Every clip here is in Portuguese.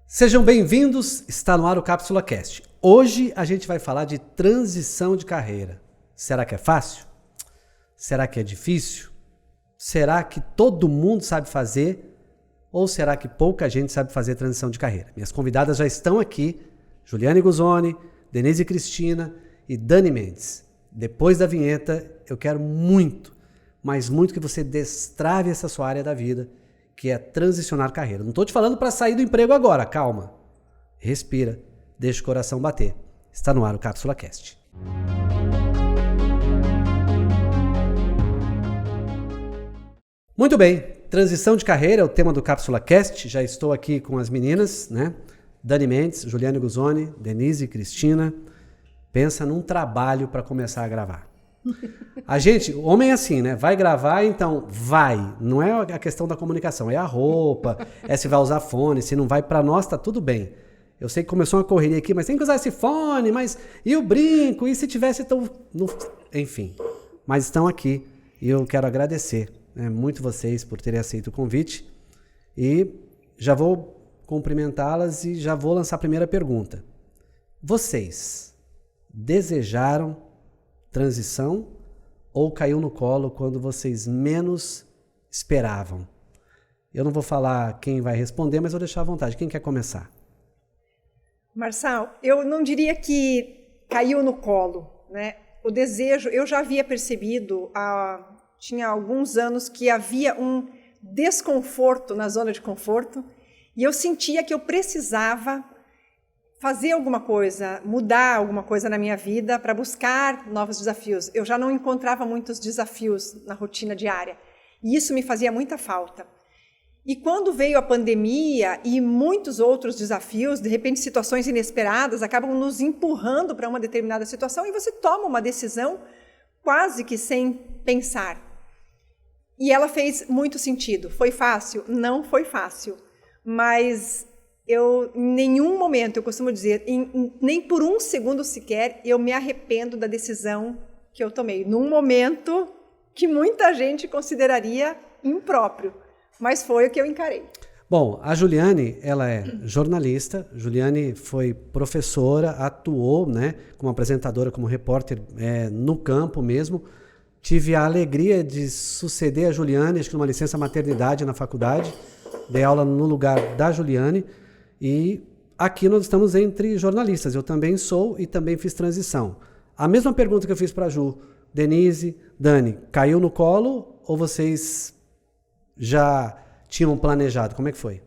Sejam bem-vindos, está no ar o Cápsula Cast. Hoje a gente vai falar de transição de carreira. Será que é fácil? Será que é difícil? Será que todo mundo sabe fazer? Ou será que pouca gente sabe fazer transição de carreira? Minhas convidadas já estão aqui, Juliane Guzoni, Denise Cristina e Dani Mendes. Depois da vinheta, eu quero muito, mas muito que você destrave essa sua área da vida, que é transicionar carreira. Não estou te falando para sair do emprego agora, calma. Respira, deixa o coração bater. Está no ar o Cápsula Cast. Muito bem, transição de carreira é o tema do Cápsula Cast. Já estou aqui com as meninas, né? Dani Mendes, Juliane Guzoni, Denise Cristina. Pensa num trabalho para começar a gravar. A gente, homem é assim, né? Vai gravar, então vai. Não é a questão da comunicação, é a roupa, é se vai usar fone, se não vai, para nós tá tudo bem. Eu sei que começou uma correria aqui, mas tem que usar esse fone, mas e o brinco? E se tivesse tão... Enfim, mas estão aqui e eu quero agradecer, né, muito vocês por terem aceito o convite e já vou cumprimentá-las e já vou lançar a primeira pergunta. Vocês desejaram transição ou caiu no colo quando vocês menos esperavam? Eu não vou falar quem vai responder, mas vou deixar à vontade. Quem quer começar? Marçal, eu não diria que caiu no colo, né? O desejo, eu já havia percebido, tinha alguns anos que havia um desconforto na zona de conforto e eu sentia que eu precisava fazer alguma coisa, mudar alguma coisa na minha vida para buscar novos desafios. Eu já não encontrava muitos desafios na rotina diária e isso me fazia muita falta. E quando veio a pandemia e muitos outros desafios, de repente situações inesperadas acabam nos empurrando para uma determinada situação e você toma uma decisão quase que sem pensar. E ela fez muito sentido. Foi fácil? Não foi fácil, mas eu, em nenhum momento, eu costumo dizer, nem por um segundo sequer, eu me arrependo da decisão que eu tomei. Num momento que muita gente consideraria impróprio, mas foi o que eu encarei. Bom, a Juliane, ela é jornalista, Juliane foi professora, atuou, né, como apresentadora, como repórter no campo mesmo. Tive a alegria de suceder a Juliane, acho que numa licença maternidade na faculdade, dei aula no lugar da Juliane. E aqui nós estamos entre jornalistas. Eu também sou e também fiz transição. A mesma pergunta que eu fiz para a Ju, Denise, Dani, caiu no colo ou vocês já tinham planejado? Como é que foi?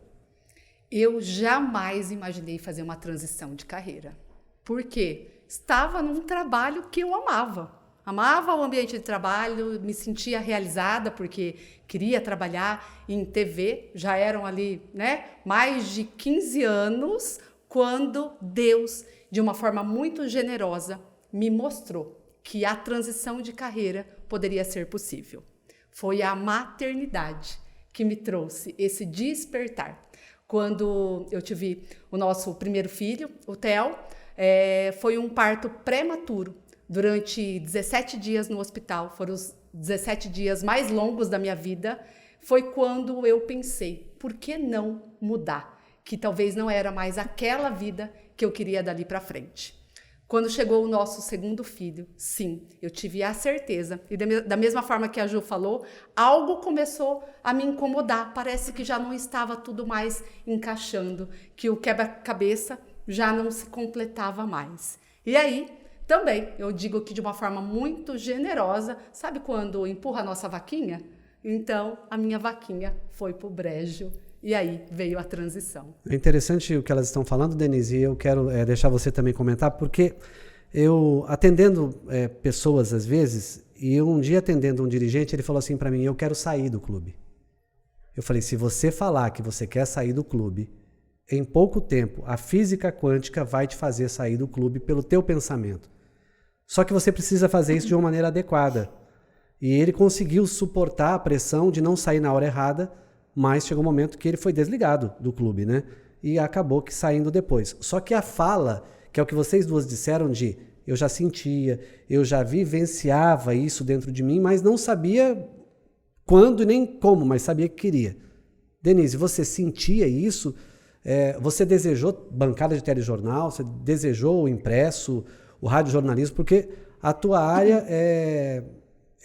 Eu jamais imaginei fazer uma transição de carreira. Por quê? Estava num trabalho que eu amava. Amava o ambiente de trabalho, me sentia realizada porque queria trabalhar em TV. Já eram ali, né, mais de 15 anos quando Deus, de uma forma muito generosa, me mostrou que a transição de carreira poderia ser possível. Foi a maternidade que me trouxe esse despertar. Quando eu tive o nosso primeiro filho, o Theo, foi um parto prematuro. Durante 17 dias no hospital, foram os 17 dias mais longos da minha vida, foi quando eu pensei, por que não mudar? Que talvez não era mais aquela vida que eu queria dali para frente. Quando chegou o nosso segundo filho, sim, eu tive a certeza, e da mesma forma que a Ju falou, algo começou a me incomodar, parece que já não estava tudo mais encaixando, que o quebra-cabeça já não se completava mais. E aí, também, eu digo que de uma forma muito generosa, sabe quando empurra a nossa vaquinha? Então, a minha vaquinha foi pro brejo e aí veio a transição. É interessante o que elas estão falando, Denise, e eu quero deixar você também comentar, porque eu, atendendo pessoas às vezes, e um dia atendendo um dirigente, ele falou assim para mim, eu quero sair do clube. Eu falei, se você falar que você quer sair do clube, em pouco tempo, a física quântica vai te fazer sair do clube pelo teu pensamento. Só que você precisa fazer isso de uma maneira adequada. E ele conseguiu suportar a pressão de não sair na hora errada, mas chegou um momento que ele foi desligado do clube, né? E acabou que saindo depois. Só que a fala, que é o que vocês duas disseram de eu já sentia, eu já vivenciava isso dentro de mim, mas não sabia quando e nem como, mas sabia que queria. Denise, você sentia isso? Você desejou bancada de telejornal, você desejou o impresso, o radiojornalismo, porque a tua área é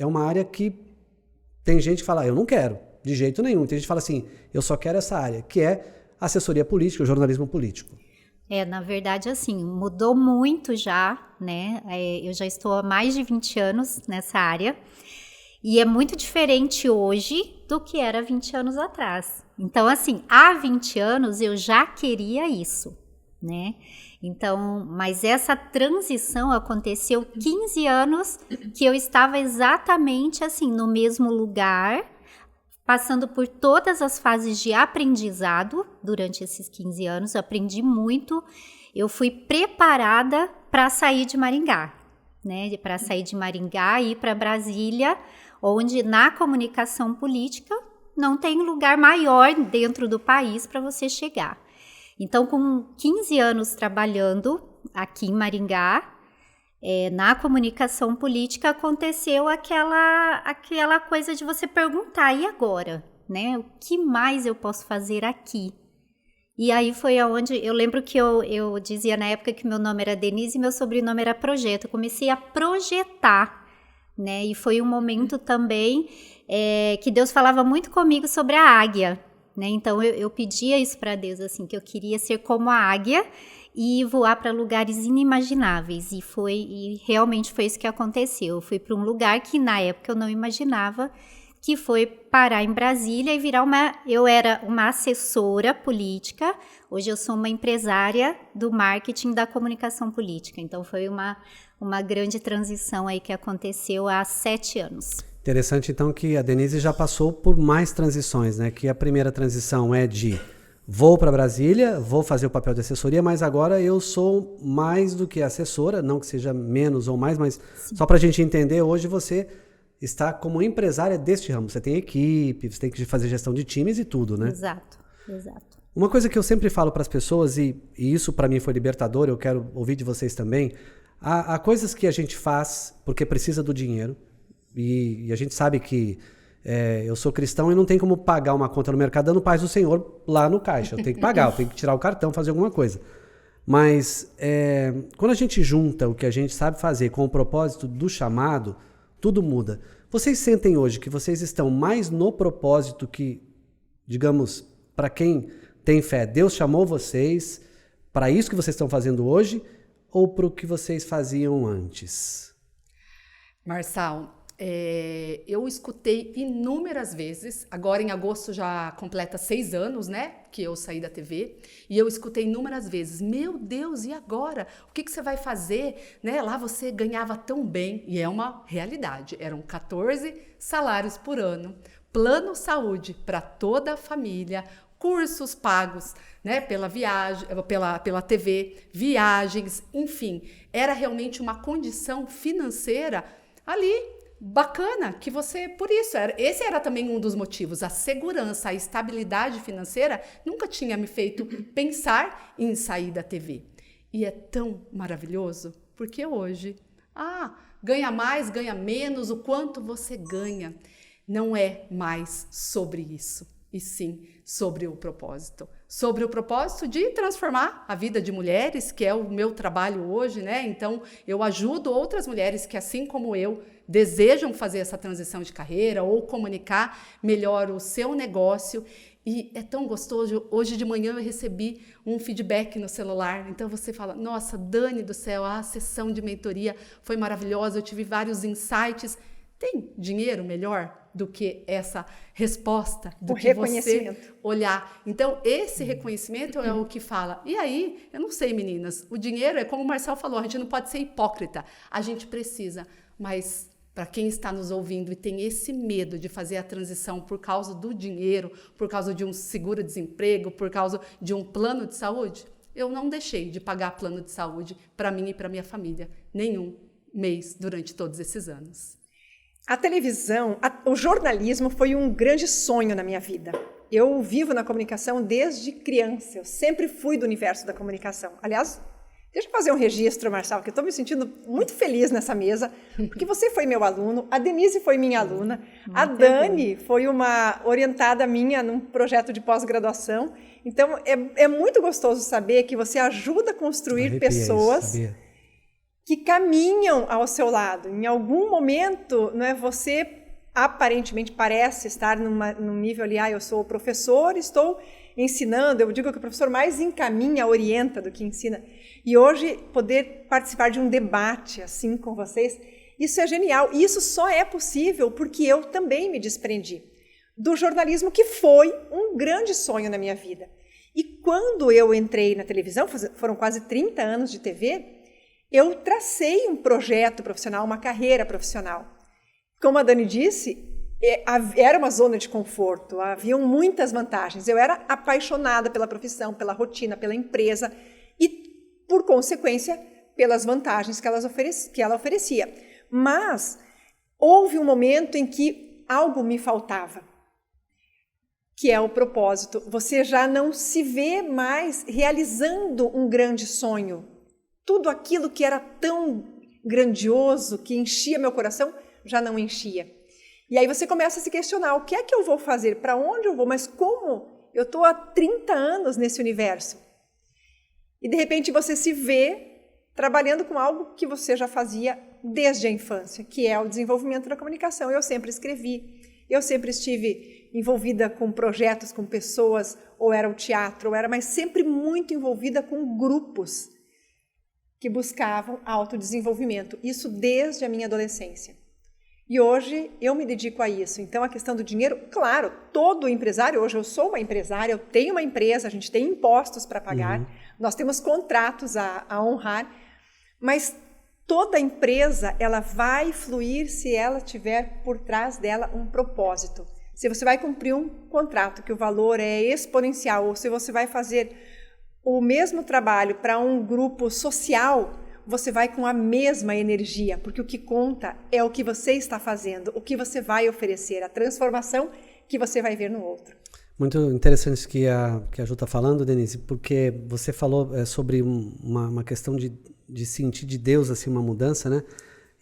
uma área que tem gente que fala, eu não quero, de jeito nenhum. Tem gente que fala assim, eu só quero essa área, que é assessoria política, o jornalismo político. Na verdade, assim, mudou muito já, né? Eu já estou há mais de 20 anos nessa área e é muito diferente hoje do que era 20 anos atrás. Então, assim, há 20 anos eu já queria isso, né? Então, mas essa transição aconteceu 15 anos que eu estava exatamente assim, no mesmo lugar, passando por todas as fases de aprendizado durante esses 15 anos, eu aprendi muito, eu fui preparada para sair de Maringá, né? Para sair de Maringá e ir para Brasília, onde na comunicação política não tem lugar maior dentro do país para você chegar. Então, com 15 anos trabalhando aqui em Maringá, na comunicação política, aconteceu aquela coisa de você perguntar, e agora? Né? O que mais eu posso fazer aqui? E aí foi aonde, eu lembro que eu dizia na época que meu nome era Denise e meu sobrenome era Projeto. Eu comecei a projetar, né? E foi um momento também que Deus falava muito comigo sobre a águia, né? Então eu pedia isso para Deus, assim, que eu queria ser como a águia e voar para lugares inimagináveis, e realmente foi isso que aconteceu. Eu fui para um lugar que na época eu não imaginava, que foi parar em Brasília e virar eu era uma assessora política, hoje eu sou uma empresária do marketing da comunicação política. Então foi uma grande transição aí que aconteceu há 7 anos. Interessante então que a Denise já passou por mais transições, né? Que a primeira transição é de vou para Brasília, vou fazer o papel de assessoria, mas agora eu sou mais do que assessora, não que seja menos ou mais, mas sim, só para a gente entender, hoje você está como empresária deste ramo. Você tem equipe, você tem que fazer gestão de times e tudo, né? Exato. Uma coisa que eu sempre falo para as pessoas, e isso para mim foi libertador, eu quero ouvir de vocês também, há coisas que a gente faz porque precisa do dinheiro, e a gente sabe que eu sou cristão e não tem como pagar uma conta no mercado dando paz do Senhor lá no caixa. Eu tenho que pagar, eu tenho que tirar o cartão, fazer alguma coisa. Mas quando a gente junta o que a gente sabe fazer com o propósito do chamado, tudo muda. Vocês sentem hoje que vocês estão mais no propósito que, digamos, para quem tem fé, Deus chamou vocês para isso que vocês estão fazendo hoje ou para o que vocês faziam antes? Marçal, eu escutei inúmeras vezes, agora em agosto já completa 6 anos, né, que eu saí da TV, e eu escutei inúmeras vezes, meu Deus, e agora? O que você vai fazer? Né? Lá você ganhava tão bem, e é uma realidade, eram 14 salários por ano, plano saúde para toda a família, cursos pagos, né, pela viagem, pela TV, viagens, enfim, era realmente uma condição financeira ali bacana, que você, por isso, esse era também um dos motivos, a segurança, a estabilidade financeira nunca tinha me feito pensar em sair da TV. E é tão maravilhoso, porque hoje, ganha mais, ganha menos, o quanto você ganha, não é mais sobre isso, e sim sobre o propósito de transformar a vida de mulheres, que é o meu trabalho hoje, né? Então, eu ajudo outras mulheres que, assim como eu, desejam fazer essa transição de carreira ou comunicar melhor o seu negócio. E é tão gostoso. Hoje de manhã eu recebi um feedback no celular. Então você fala, nossa, Dani do céu, a sessão de mentoria foi maravilhosa, eu tive vários insights. Tem dinheiro melhor do que essa resposta, do que você olhar? Então, esse reconhecimento é o que fala. E aí, eu não sei, meninas, o dinheiro é como o Marcel falou, a gente não pode ser hipócrita, a gente precisa, mas para quem está nos ouvindo e tem esse medo de fazer a transição por causa do dinheiro, por causa de um seguro-desemprego, por causa de um plano de saúde, eu não deixei de pagar plano de saúde para mim e para minha família, nenhum mês durante todos esses anos. A televisão, o jornalismo foi um grande sonho na minha vida. Eu vivo na comunicação desde criança, eu sempre fui do universo da comunicação. Aliás, Deixa eu fazer um registro, Marçal, que eu estou me sentindo muito feliz nessa mesa, porque você foi meu aluno, a Denise foi minha aluna, a Dani foi uma orientada minha num projeto de pós-graduação. Então, é muito gostoso saber que você ajuda a construir pessoas que caminham ao seu lado. Em algum momento, não é, você aparentemente parece estar num nível ali, eu sou professor, estou ensinando, eu digo que o professor mais encaminha, orienta do que ensina. E hoje, poder participar de um debate assim com vocês, isso é genial. E isso só é possível porque eu também me desprendi do jornalismo, que foi um grande sonho na minha vida. E quando eu entrei na televisão, foram quase 30 anos de TV, eu tracei um projeto profissional, uma carreira profissional. Como a Dani disse, era uma zona de conforto, haviam muitas vantagens. Eu era apaixonada pela profissão, pela rotina, pela empresa e, por consequência, pelas vantagens que ela oferecia. Mas houve um momento em que algo me faltava, que é o propósito. Você já não se vê mais realizando um grande sonho. Tudo aquilo que era tão grandioso, que enchia meu coração, já não enchia. E aí você começa a se questionar, o que é que eu vou fazer? Para onde eu vou? Mas como? Eu estou há 30 anos nesse universo. E de repente você se vê trabalhando com algo que você já fazia desde a infância, que é o desenvolvimento da comunicação. Eu sempre escrevi, eu sempre estive envolvida com projetos, com pessoas, ou era o teatro, mas sempre muito envolvida com grupos que buscavam autodesenvolvimento. Isso desde a minha adolescência. E hoje eu me dedico a isso. Então, a questão do dinheiro, claro, todo empresário, hoje eu sou uma empresária, eu tenho uma empresa, a gente tem impostos para pagar, nós temos contratos a honrar, mas toda empresa, ela vai fluir se ela tiver por trás dela um propósito. Se você vai cumprir um contrato que o valor é exponencial, ou se você vai fazer o mesmo trabalho para um grupo social, você vai com a mesma energia, porque o que conta é o que você está fazendo, o que você vai oferecer, a transformação que você vai ver no outro. Muito interessante isso que a Ju está falando, Denise, porque você falou sobre uma questão de sentir de Deus assim, uma mudança, né?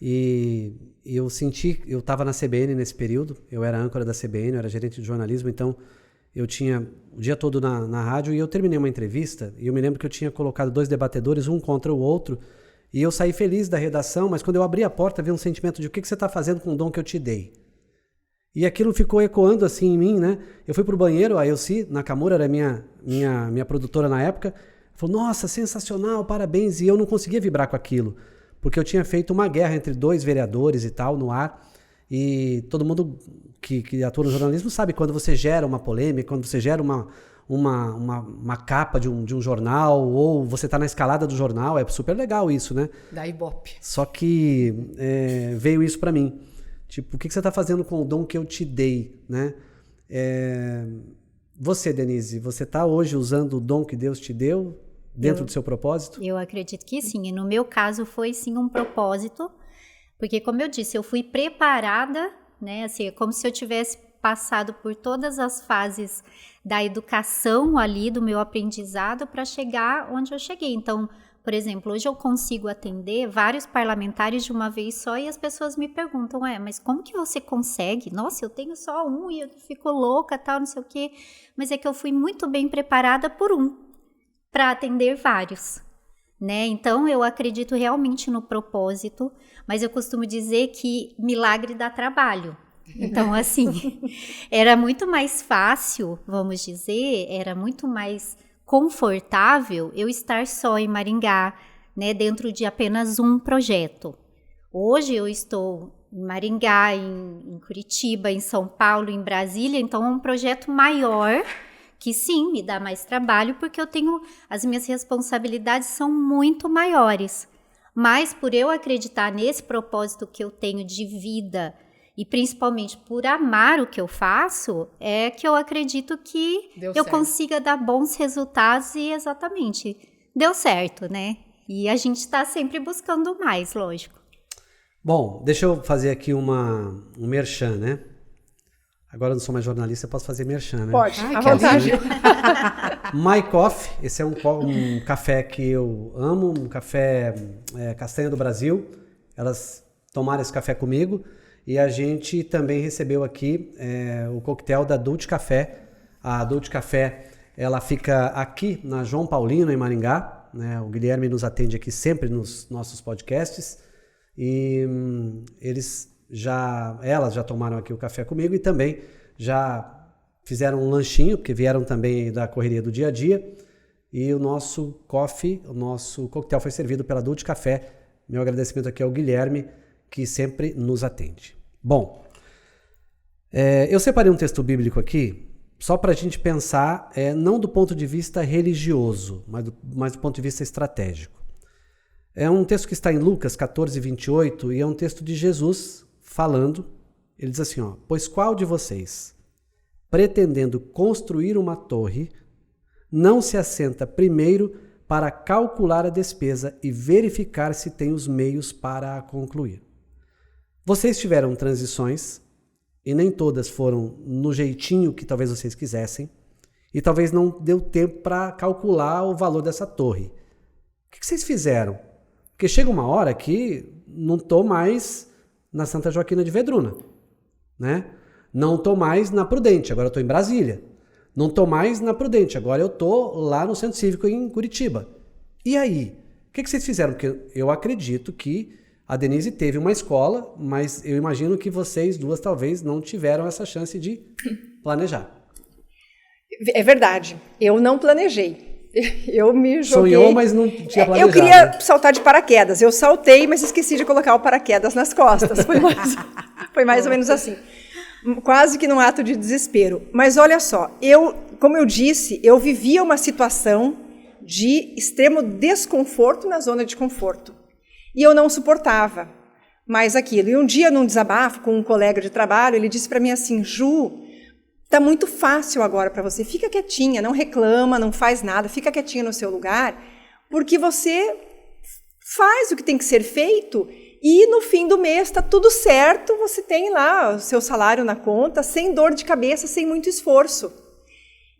E eu senti, eu estava na CBN nesse período, eu era âncora da CBN, eu era gerente de jornalismo, então eu tinha o dia todo na rádio e eu terminei uma entrevista e eu me lembro que eu tinha colocado 2 debatedores, um contra o outro, e eu saí feliz da redação, mas quando eu abri a porta, veio um sentimento de o que você está fazendo com o dom que eu te dei. E aquilo ficou ecoando assim em mim, né? Eu fui pro banheiro, a Elci Nakamura era minha produtora na época, falou, nossa, sensacional, parabéns, e eu não conseguia vibrar com aquilo, porque eu tinha feito uma guerra entre 2 vereadores e tal, no ar, e todo mundo que atua no jornalismo sabe quando você gera uma polêmica, quando você gera uma capa de um jornal, ou você está na escalada do jornal, é super legal isso, né? Da Ibope. Só que veio isso para mim. Tipo, o que você está fazendo com o dom que eu te dei, né? Você, Denise, você está hoje usando o dom que Deus te deu dentro do seu propósito? Eu acredito que sim. E no meu caso foi sim um propósito, porque como eu disse, eu fui preparada, né? Assim, é como se eu tivesse passado por todas as fases da educação ali, do meu aprendizado, para chegar onde eu cheguei. Então, por exemplo, hoje eu consigo atender vários parlamentares de uma vez só e as pessoas me perguntam, mas como que você consegue? Nossa, eu tenho só um e eu fico louca, tal, não sei o quê. Mas é que eu fui muito bem preparada por um, para atender vários, né? Então, eu acredito realmente no propósito, mas eu costumo dizer que milagre dá trabalho. Então, assim, era muito mais fácil, vamos dizer, era muito mais confortável eu estar só em Maringá, né, dentro de apenas um projeto. Hoje eu estou em Maringá, em Curitiba, em São Paulo, em Brasília, então é um projeto maior que sim, me dá mais trabalho porque as minhas responsabilidades são muito maiores. Mas por eu acreditar nesse propósito que eu tenho de vida e principalmente por amar o que eu faço, é que eu acredito que eu consiga dar bons resultados e exatamente, deu certo, né? E a gente está sempre buscando mais, lógico. Bom, deixa eu fazer aqui um merchan, né? Agora eu não sou mais jornalista, eu posso fazer merchan, né? Pode, à vontade. My Coffee, esse é um café que eu amo, um café castanha do Brasil. Elas tomaram esse café comigo e a gente também recebeu aqui o coquetel da Dulce Café. A Dulce Café, ela fica aqui na João Paulino, em Maringá, né? O Guilherme nos atende aqui sempre nos nossos podcasts e elas já tomaram aqui o café comigo e também já fizeram um lanchinho, porque vieram também da correria do dia a dia. E o nosso coquetel foi servido pela Dulce Café. Meu agradecimento aqui ao Guilherme, que sempre nos atende. Bom, eu separei um texto bíblico aqui, só para a gente pensar, não do ponto de vista religioso, mas do ponto de vista estratégico. É um texto que está em Lucas 14, 28, e é um texto de Jesus falando. Ele diz assim, pois qual de vocês, pretendendo construir uma torre, não se assenta primeiro para calcular a despesa e verificar se tem os meios para a concluir? Vocês tiveram transições, e nem todas foram no jeitinho que talvez vocês quisessem, e talvez não deu tempo para calcular o valor dessa torre. O que vocês fizeram? Porque chega uma hora que não estou mais na Santa Joaquina de Vedruna, né? Não estou mais na Prudente, agora estou em Brasília. Não estou mais na Prudente, agora eu estou lá no Centro Cívico em Curitiba. E aí? O que vocês fizeram? Porque eu acredito que a Denise teve uma escola, mas eu imagino que vocês duas talvez não tiveram essa chance de planejar. É verdade, eu não planejei. Eu me joguei. Sonhou, mas não tinha planejado. Eu queria saltar de paraquedas. Eu saltei, mas esqueci de colocar o paraquedas nas costas. Foi mais ou menos assim. Quase que num ato de desespero. Mas olha só, como eu disse, eu vivia uma situação de extremo desconforto na zona de conforto. E eu não suportava mais aquilo. E um dia, num desabafo com um colega de trabalho, ele disse para mim assim, Ju, tá muito fácil agora para você, fica quietinha, não reclama, não faz nada, fica quietinha no seu lugar, porque você faz o que tem que ser feito e no fim do mês está tudo certo, você tem lá o seu salário na conta, sem dor de cabeça, sem muito esforço.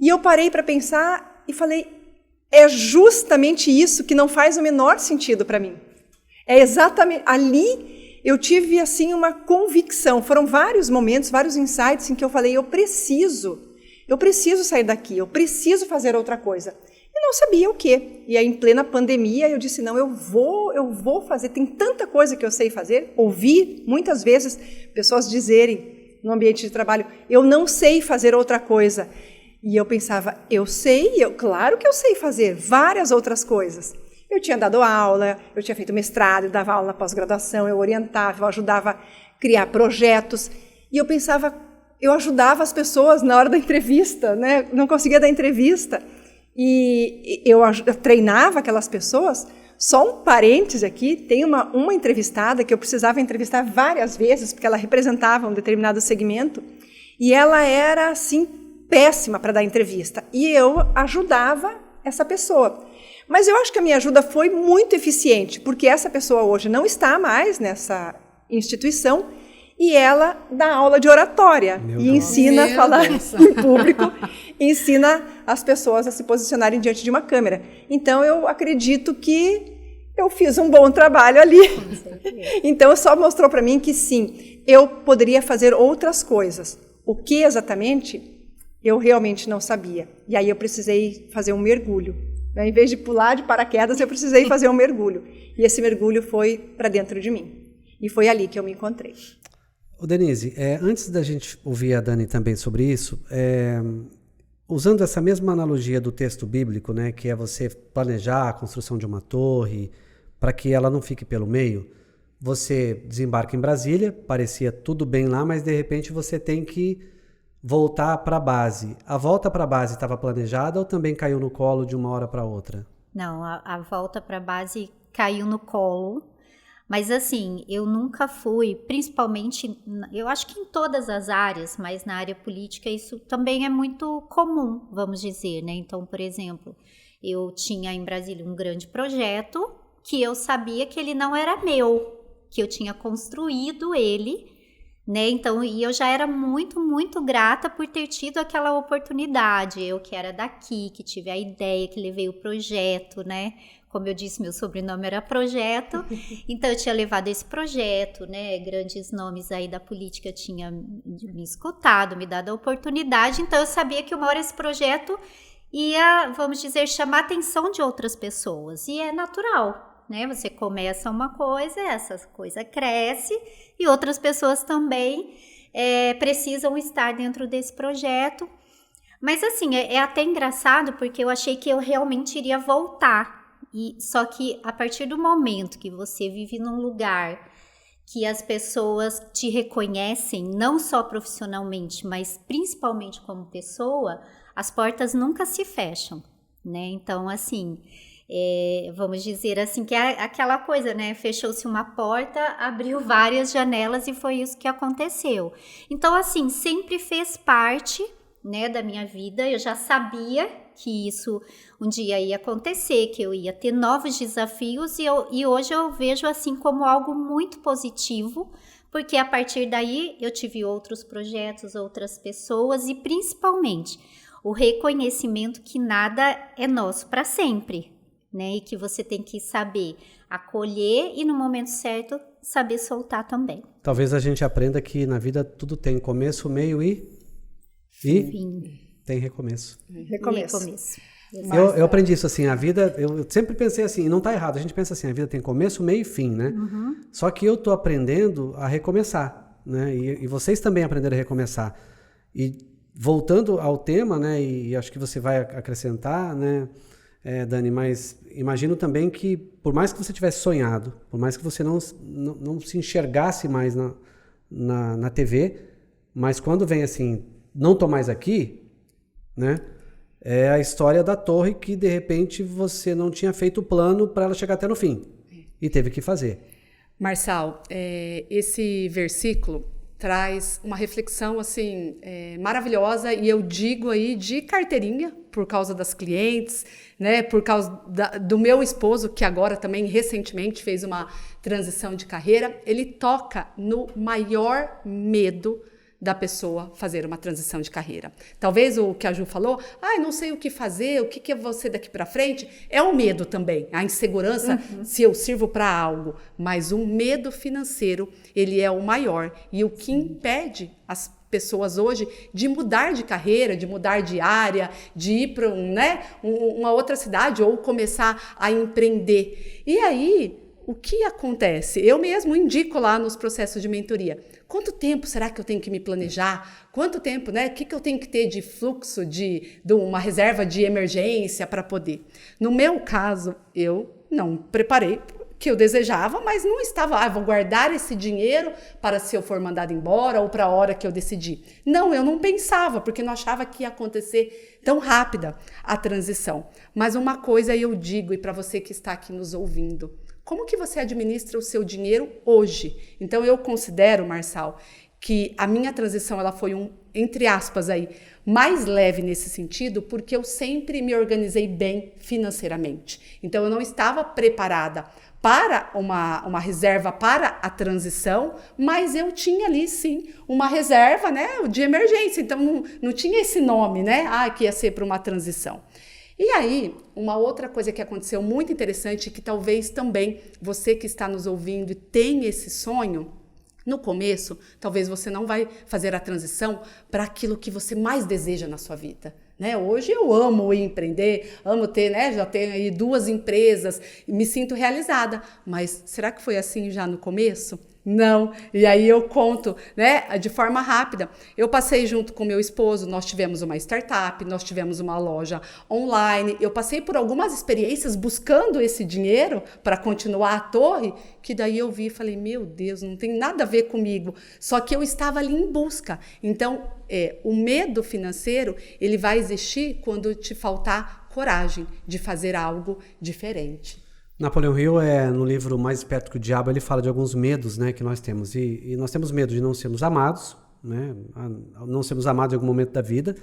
E eu parei para pensar e falei, é justamente isso que não faz o menor sentido para mim. É exatamente ali eu tive assim uma convicção. Foram vários momentos, vários insights em que eu falei, eu preciso sair daqui, eu preciso fazer outra coisa. E não sabia o quê. E aí, em plena pandemia, eu disse, não, eu vou fazer, tem tanta coisa que eu sei fazer. Ouvi muitas vezes pessoas dizerem no ambiente de trabalho, eu não sei fazer outra coisa. E eu pensava, claro que eu sei fazer várias outras coisas. Eu tinha dado aula, eu tinha feito mestrado, eu dava aula na pós-graduação, eu orientava, eu ajudava a criar projetos. E eu pensava, eu ajudava as pessoas na hora da entrevista, né? Não conseguia dar entrevista. E eu treinava aquelas pessoas. Só um parêntese aqui, tem uma entrevistada que eu precisava entrevistar várias vezes, porque ela representava um determinado segmento, e ela era, assim, péssima para dar entrevista. E eu ajudava essa pessoa. Mas eu acho que a minha ajuda foi muito eficiente, porque essa pessoa hoje não está mais nessa instituição e ela dá aula de oratória e ensina a falar em público, ensina as pessoas a se posicionarem diante de uma câmera. Então, eu acredito que eu fiz um bom trabalho ali. Então, só mostrou para mim que sim, eu poderia fazer outras coisas. O que exatamente, eu realmente não sabia. E aí eu precisei fazer um mergulho. Em vez de pular de paraquedas, eu precisei fazer um mergulho. E esse mergulho foi para dentro de mim. E foi ali que eu me encontrei. Denise, antes da gente ouvir a Dani também sobre isso, usando essa mesma analogia do texto bíblico, né, que é você planejar a construção de uma torre para que ela não fique pelo meio, você desembarca em Brasília, parecia tudo bem lá, mas de repente você tem que voltar para a base. A volta para a base estava planejada ou também caiu no colo de uma hora para outra? Não, a volta para a base caiu no colo. Mas assim, eu nunca fui, principalmente, eu acho que em todas as áreas, mas na área política isso também é muito comum, vamos dizer, né? Então, por exemplo, eu tinha em Brasília um grande projeto que eu sabia que ele não era meu, que eu tinha construído ele, né? Então, e eu já era muito, muito grata por ter tido aquela oportunidade. Eu que era daqui, que tive a ideia, que levei o projeto, né? Como eu disse, meu sobrenome era Projeto, então eu tinha levado esse projeto, né? Grandes nomes aí da política tinham me escutado, me dado a oportunidade, então eu sabia que uma hora esse projeto ia, vamos dizer, chamar a atenção de outras pessoas, e é natural, né? Você começa uma coisa, essa coisa cresce, e outras pessoas também precisam estar dentro desse projeto. Mas assim, é até engraçado, porque eu achei que eu realmente iria voltar. Só que a partir do momento que você vive num lugar que as pessoas te reconhecem, não só profissionalmente, mas principalmente como pessoa, as portas nunca se fecham, né? Então, assim, vamos dizer assim, que é aquela coisa, né? Fechou-se uma porta, abriu várias janelas e foi isso que aconteceu. Então, assim, sempre fez parte, né, da minha vida. Eu já sabia que isso um dia ia acontecer, que eu ia ter novos desafios, e hoje eu vejo assim como algo muito positivo, porque a partir daí eu tive outros projetos, outras pessoas, e principalmente o reconhecimento que nada é nosso para sempre, né? E que você tem que saber acolher e no momento certo saber soltar também. Talvez a gente aprenda que na vida tudo tem começo, meio e fim. Tem recomeço. Recomeço. Eu aprendi isso assim, a vida, eu sempre pensei assim, e não tá errado, a gente pensa assim, a vida tem começo, meio e fim, né? Uhum. Só que eu tô aprendendo a recomeçar, né? E vocês também aprenderam a recomeçar. E voltando ao tema, né? E acho que você vai acrescentar, né, Dani, mas imagino também que por mais que você tivesse sonhado, por mais que você não se enxergasse mais na TV, mas quando vem assim, não tô mais aqui, né? É a história da torre que, de repente, você não tinha feito o plano para ela chegar até no fim. E teve que fazer. Marçal, esse versículo traz uma reflexão assim maravilhosa, e eu digo aí de carteirinha, por causa das clientes, né, por causa do meu esposo, que agora também recentemente fez uma transição de carreira. Ele toca no maior medo da pessoa fazer uma transição de carreira. Talvez o que a Ju falou, não sei o que fazer, o que é você daqui para frente, é o medo também, a insegurança, se eu sirvo para algo, mas o medo financeiro, ele é o maior, e o que impede as pessoas hoje de mudar de carreira, de mudar de área, de ir para uma outra cidade ou começar a empreender. E aí, o que acontece? Eu mesmo indico lá nos processos de mentoria. Quanto tempo será que eu tenho que me planejar? Quanto tempo, né? O que eu tenho que ter de fluxo, de uma reserva de emergência para poder? No meu caso, eu não preparei o que eu desejava, mas não estava, vou guardar esse dinheiro para se eu for mandado embora ou para a hora que eu decidi. Não, eu não pensava, porque não achava que ia acontecer tão rápida a transição. Mas uma coisa eu digo, e para você que está aqui nos ouvindo, como que você administra o seu dinheiro hoje? Então, eu considero, Marçal, que a minha transição ela foi entre aspas, aí, mais leve nesse sentido, porque eu sempre me organizei bem financeiramente. Então, eu não estava preparada para uma reserva para a transição, mas eu tinha ali, sim, uma reserva, né, de emergência. Então, não tinha esse nome, né, que ia ser para uma transição. E aí, uma outra coisa que aconteceu muito interessante, que talvez também você que está nos ouvindo e tem esse sonho, no começo, talvez você não vai fazer a transição para aquilo que você mais deseja na sua vida, né? Hoje eu amo empreender, amo ter, né? Já tenho aí 2 empresas, me sinto realizada, mas será que foi assim já no começo? Não, e aí eu conto, né, de forma rápida. Eu passei junto com meu esposo, nós tivemos uma startup, nós tivemos uma loja online, eu passei por algumas experiências buscando esse dinheiro para continuar a torre, que daí eu vi e falei, meu Deus, não tem nada a ver comigo, só que eu estava ali em busca. Então, o medo financeiro, ele vai existir quando te faltar coragem de fazer algo diferente. Napoleão Hill, no livro Mais Esperto que o Diabo, ele fala de alguns medos, né, que nós temos. E nós temos medo de não sermos amados, né, não sermos amados em algum momento da vida.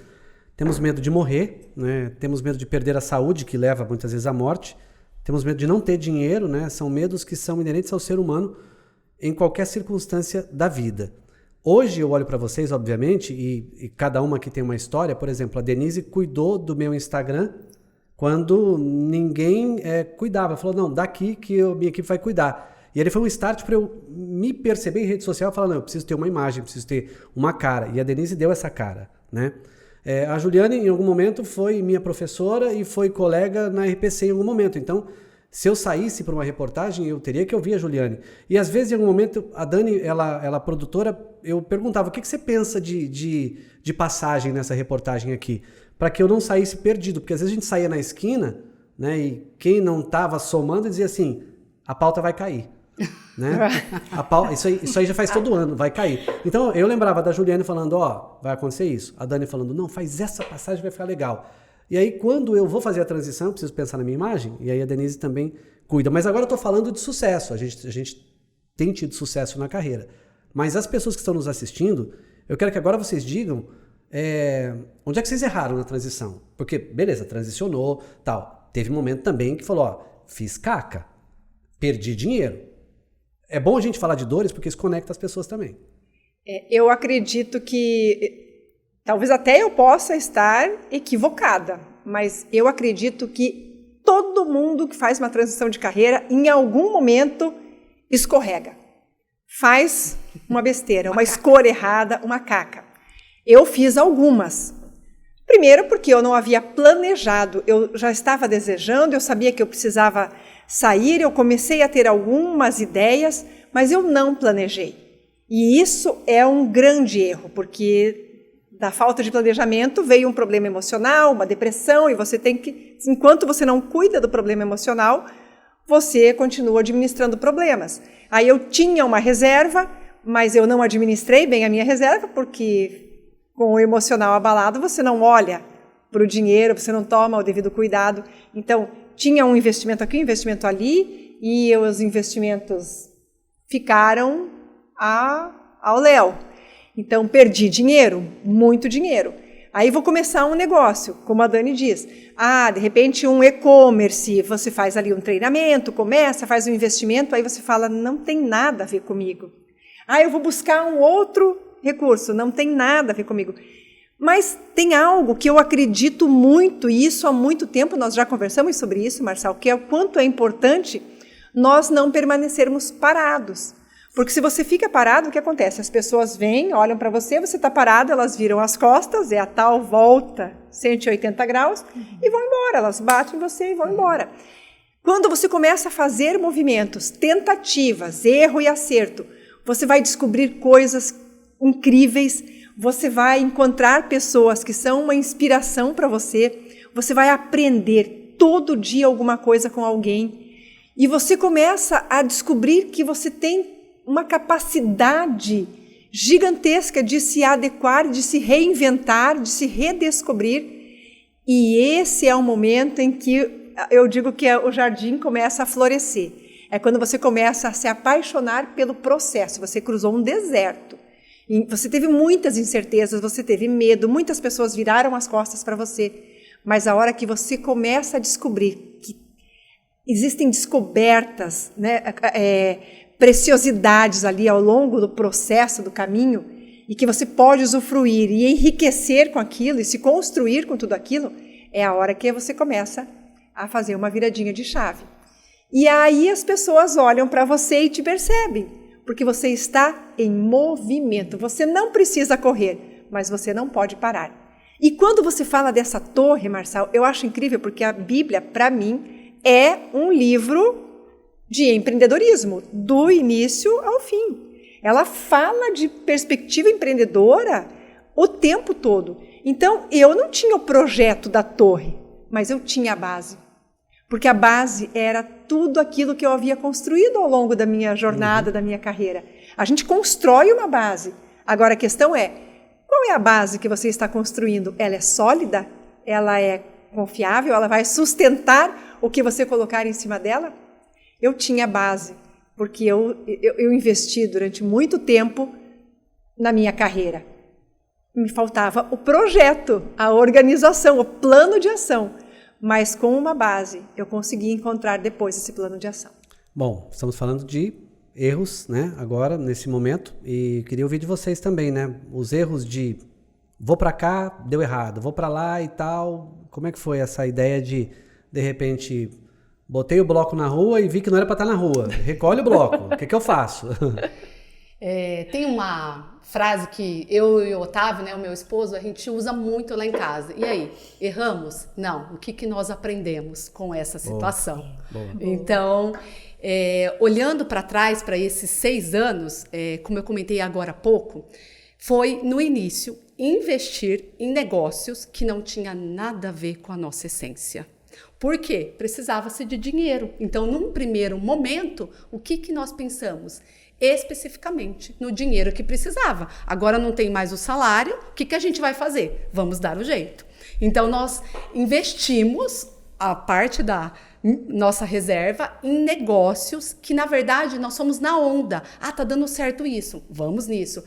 Temos medo de morrer, né, temos medo de perder a saúde, que leva muitas vezes à morte. Temos medo de não ter dinheiro, né, são medos que são inerentes ao ser humano em qualquer circunstância da vida. Hoje eu olho para vocês, obviamente, e cada uma aqui tem uma história. Por exemplo, a Denise cuidou do meu Instagram quando ninguém cuidava. Falou, não, daqui que minha equipe vai cuidar. E ele foi um start para eu me perceber em rede social e falar, não, eu preciso ter uma imagem, preciso ter uma cara. E a Denise deu essa cara, né? A Juliane, em algum momento, foi minha professora e foi colega na RPC em algum momento. Então, se eu saísse para uma reportagem, eu teria que ouvir a Juliane. E às vezes, em algum momento, a Dani, ela produtora, eu perguntava, o que você pensa de passagem nessa reportagem aqui? Para que eu não saísse perdido. Porque às vezes a gente saía na esquina, né, e quem não estava somando dizia assim, a pauta vai cair. Né? Isso aí já faz todo ano, vai cair. Então eu lembrava da Juliane falando, vai acontecer isso. A Dani falando, não, faz essa passagem, vai ficar legal. E aí quando eu vou fazer a transição, eu preciso pensar na minha imagem, e aí a Denise também cuida. Mas agora eu estou falando de sucesso, a gente tem tido sucesso na carreira. Mas as pessoas que estão nos assistindo, eu quero que agora vocês digam onde é que vocês erraram na transição. Porque, beleza, transicionou, tal. Teve um momento também que falou, fiz caca, perdi dinheiro. É bom a gente falar de dores porque isso conecta as pessoas também. Eu acredito que talvez até eu possa estar equivocada, mas eu acredito que todo mundo que faz uma transição de carreira, em algum momento, escorrega. Faz uma besteira, uma escolha errada, uma caca. Eu fiz algumas. Primeiro porque eu não havia planejado, eu já estava desejando, eu sabia que eu precisava sair, eu comecei a ter algumas ideias, mas eu não planejei. E isso é um grande erro, porque da falta de planejamento veio um problema emocional, uma depressão, e você tem que, enquanto você não cuida do problema emocional, você continua administrando problemas. Aí eu tinha uma reserva, mas eu não administrei bem a minha reserva, porque com o emocional abalado você não olha para o dinheiro, você não toma o devido cuidado. Então, tinha um investimento aqui, um investimento ali, e os investimentos ficaram ao léu. Então, perdi dinheiro, muito dinheiro. Aí vou começar um negócio, como a Dani diz. De repente um e-commerce, você faz ali um treinamento, começa, faz um investimento, aí você fala, não tem nada a ver comigo. Eu vou buscar um outro recurso, não tem nada a ver comigo. Mas tem algo que eu acredito muito, e isso há muito tempo, nós já conversamos sobre isso, Marçal, que é o quanto é importante nós não permanecermos parados. Porque se você fica parado, o que acontece? As pessoas vêm, olham para você, você está parado, elas viram as costas, é a tal volta 180 graus, e vão embora, elas batem em você e vão embora. Quando você começa a fazer movimentos, tentativas, erro e acerto, você vai descobrir coisas incríveis, você vai encontrar pessoas que são uma inspiração para você, você vai aprender todo dia alguma coisa com alguém, e você começa a descobrir que você tem uma capacidade gigantesca de se adequar, de se reinventar, de se redescobrir, e esse é o momento em que eu digo que o jardim começa a florescer. É quando você começa a se apaixonar pelo processo, você cruzou um deserto. Você teve muitas incertezas, você teve medo, muitas pessoas viraram as costas para você, mas a hora que você começa a descobrir que existem descobertas, né, preciosidades ali ao longo do processo, do caminho, e que você pode usufruir e enriquecer com aquilo e se construir com tudo aquilo, é a hora que você começa a fazer uma viradinha de chave. E aí as pessoas olham para você e te percebem, porque você está em movimento. Você não precisa correr, mas você não pode parar. E quando você fala dessa torre, Marçal, eu acho incrível, porque a Bíblia, para mim, é um livro de empreendedorismo, do início ao fim. Ela fala de perspectiva empreendedora o tempo todo. Então, eu não tinha o projeto da torre, mas eu tinha a base. Porque a base era tudo aquilo que eu havia construído ao longo da minha jornada, da minha carreira. A gente constrói uma base. Agora, a questão é, qual é a base que você está construindo? Ela é sólida? Ela é confiável? Ela vai sustentar o que você colocar em cima dela? Eu tinha base, porque eu investi durante muito tempo na minha carreira. Me faltava o projeto, a organização, o plano de ação. Mas com uma base, eu consegui encontrar depois esse plano de ação. Bom, estamos falando de erros, né, agora, nesse momento, e queria ouvir de vocês também, né, os erros de vou para cá, deu errado, vou para lá e tal. Como é que foi essa ideia de repente, botei o bloco na rua e vi que não era para estar na rua, recolhe o bloco, o que eu faço? Tem uma frase que eu e o Otávio, né, o meu esposo, a gente usa muito lá em casa. E aí, erramos? Não. O que nós aprendemos com essa situação? Boa. Então, olhando para trás, para esses 6 anos, como eu comentei agora há pouco, foi no início investir em negócios que não tinha nada a ver com a nossa essência. Por quê? Precisava-se de dinheiro. Então, num primeiro momento, o que nós pensamos? Especificamente no dinheiro que precisava. Agora não tem mais o salário, o que a gente vai fazer? Vamos dar o jeito. Então, nós investimos a parte da nossa reserva em negócios que, na verdade, nós somos na onda. Tá dando certo isso, vamos nisso.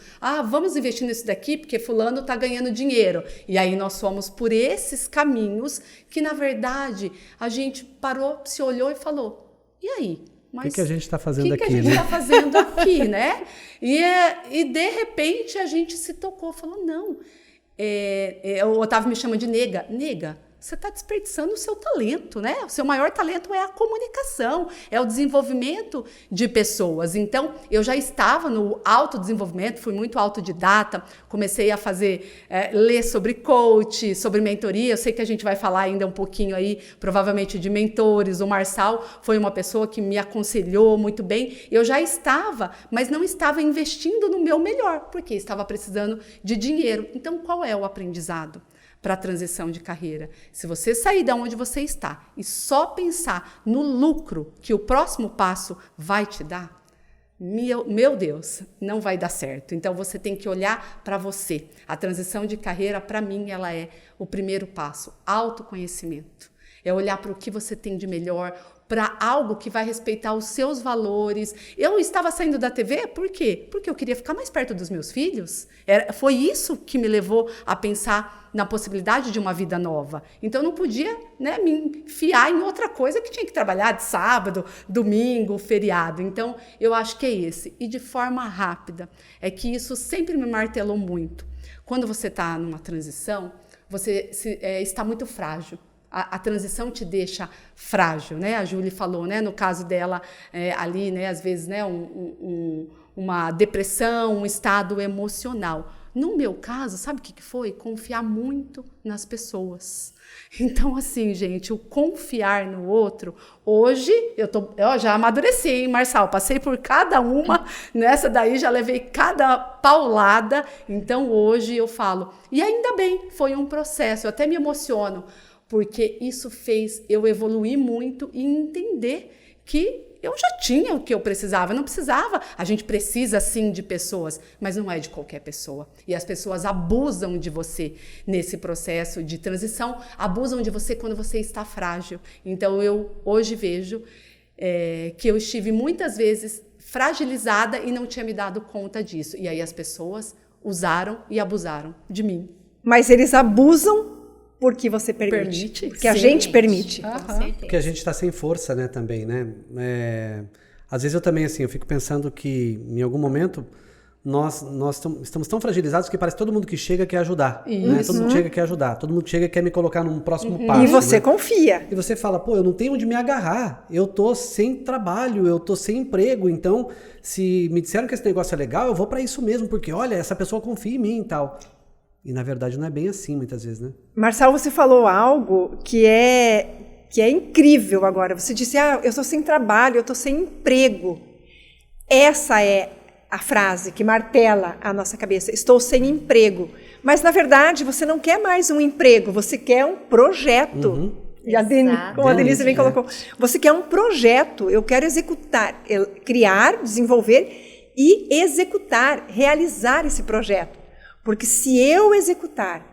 Vamos investir nisso daqui porque fulano tá ganhando dinheiro. E aí nós fomos por esses caminhos que, na verdade, a gente parou, se olhou e falou, e aí? O que a gente está fazendo aqui, né? O que a gente está fazendo aqui, né? E de repente a gente se tocou, falou, não. O Otávio me chama de nega. Nega, você está desperdiçando o seu talento, né? O seu maior talento é a comunicação, é o desenvolvimento de pessoas. Então, eu já estava no autodesenvolvimento, fui muito autodidata, comecei a ler sobre coach, sobre mentoria. Eu sei que a gente vai falar ainda um pouquinho aí, provavelmente, de mentores. O Marçal foi uma pessoa que me aconselhou muito bem. Eu já estava, mas não estava investindo no meu melhor, porque estava precisando de dinheiro. Então, qual é o aprendizado para a transição de carreira? Se você sair de onde você está e só pensar no lucro que o próximo passo vai te dar, meu Deus, não vai dar certo. Então você tem que olhar para você. A transição de carreira, para mim, ela é o primeiro passo, autoconhecimento. É olhar para o que você tem de melhor, para algo que vai respeitar os seus valores. Eu estava saindo da TV, por quê? Porque eu queria ficar mais perto dos meus filhos. Foi isso que me levou a pensar na possibilidade de uma vida nova. Então, eu não podia, né, me enfiar em outra coisa que tinha que trabalhar de sábado, domingo, feriado. Então, eu acho que é esse. E de forma rápida. É que isso sempre me martelou muito. Quando você está numa transição, você está muito frágil. A transição te deixa frágil, né? A Júlia falou, né? No caso dela, ali, né? Às vezes, né? Uma depressão, um estado emocional. No meu caso, sabe o que foi? Confiar muito nas pessoas. Então, assim, gente, o confiar no outro, hoje eu já amadureci, hein, Marçal? Passei por cada uma, nessa daí já levei cada paulada. Então, hoje eu falo, e ainda bem, foi um processo, eu até me emociono, porque isso fez eu evoluir muito e entender que eu já tinha o que eu precisava, não precisava. A gente precisa, sim, de pessoas, mas não é de qualquer pessoa. E as pessoas abusam de você nesse processo de transição, abusam de você quando você está frágil. Então, eu hoje vejo que eu estive muitas vezes fragilizada e não tinha me dado conta disso. E aí as pessoas usaram e abusaram de mim. Mas eles abusam porque você permite. Porque a gente permite. Porque a gente está sem força, né, também, né? Às vezes eu também, assim, eu fico pensando que em algum momento nós estamos tão fragilizados que parece que todo mundo que chega quer ajudar. Né? Todo mundo chega quer ajudar. Todo mundo chega quer me colocar num próximo passo. E você, né, confia. E você fala, eu não tenho onde me agarrar. Eu tô sem trabalho, eu tô sem emprego. Então, se me disseram que esse negócio é legal, eu vou para isso mesmo. Porque, olha, essa pessoa confia em mim e tal. E, na verdade, não é bem assim, muitas vezes, né? Marçal, você falou algo que é incrível agora. Você disse, eu estou sem trabalho, eu estou sem emprego. Essa é a frase que martela a nossa cabeça. Estou sem emprego. Mas, na verdade, você não quer mais um emprego, você quer um projeto. E como a Denise bem colocou, você quer um projeto. Eu quero executar, criar, desenvolver e executar, realizar esse projeto. Porque se eu executar,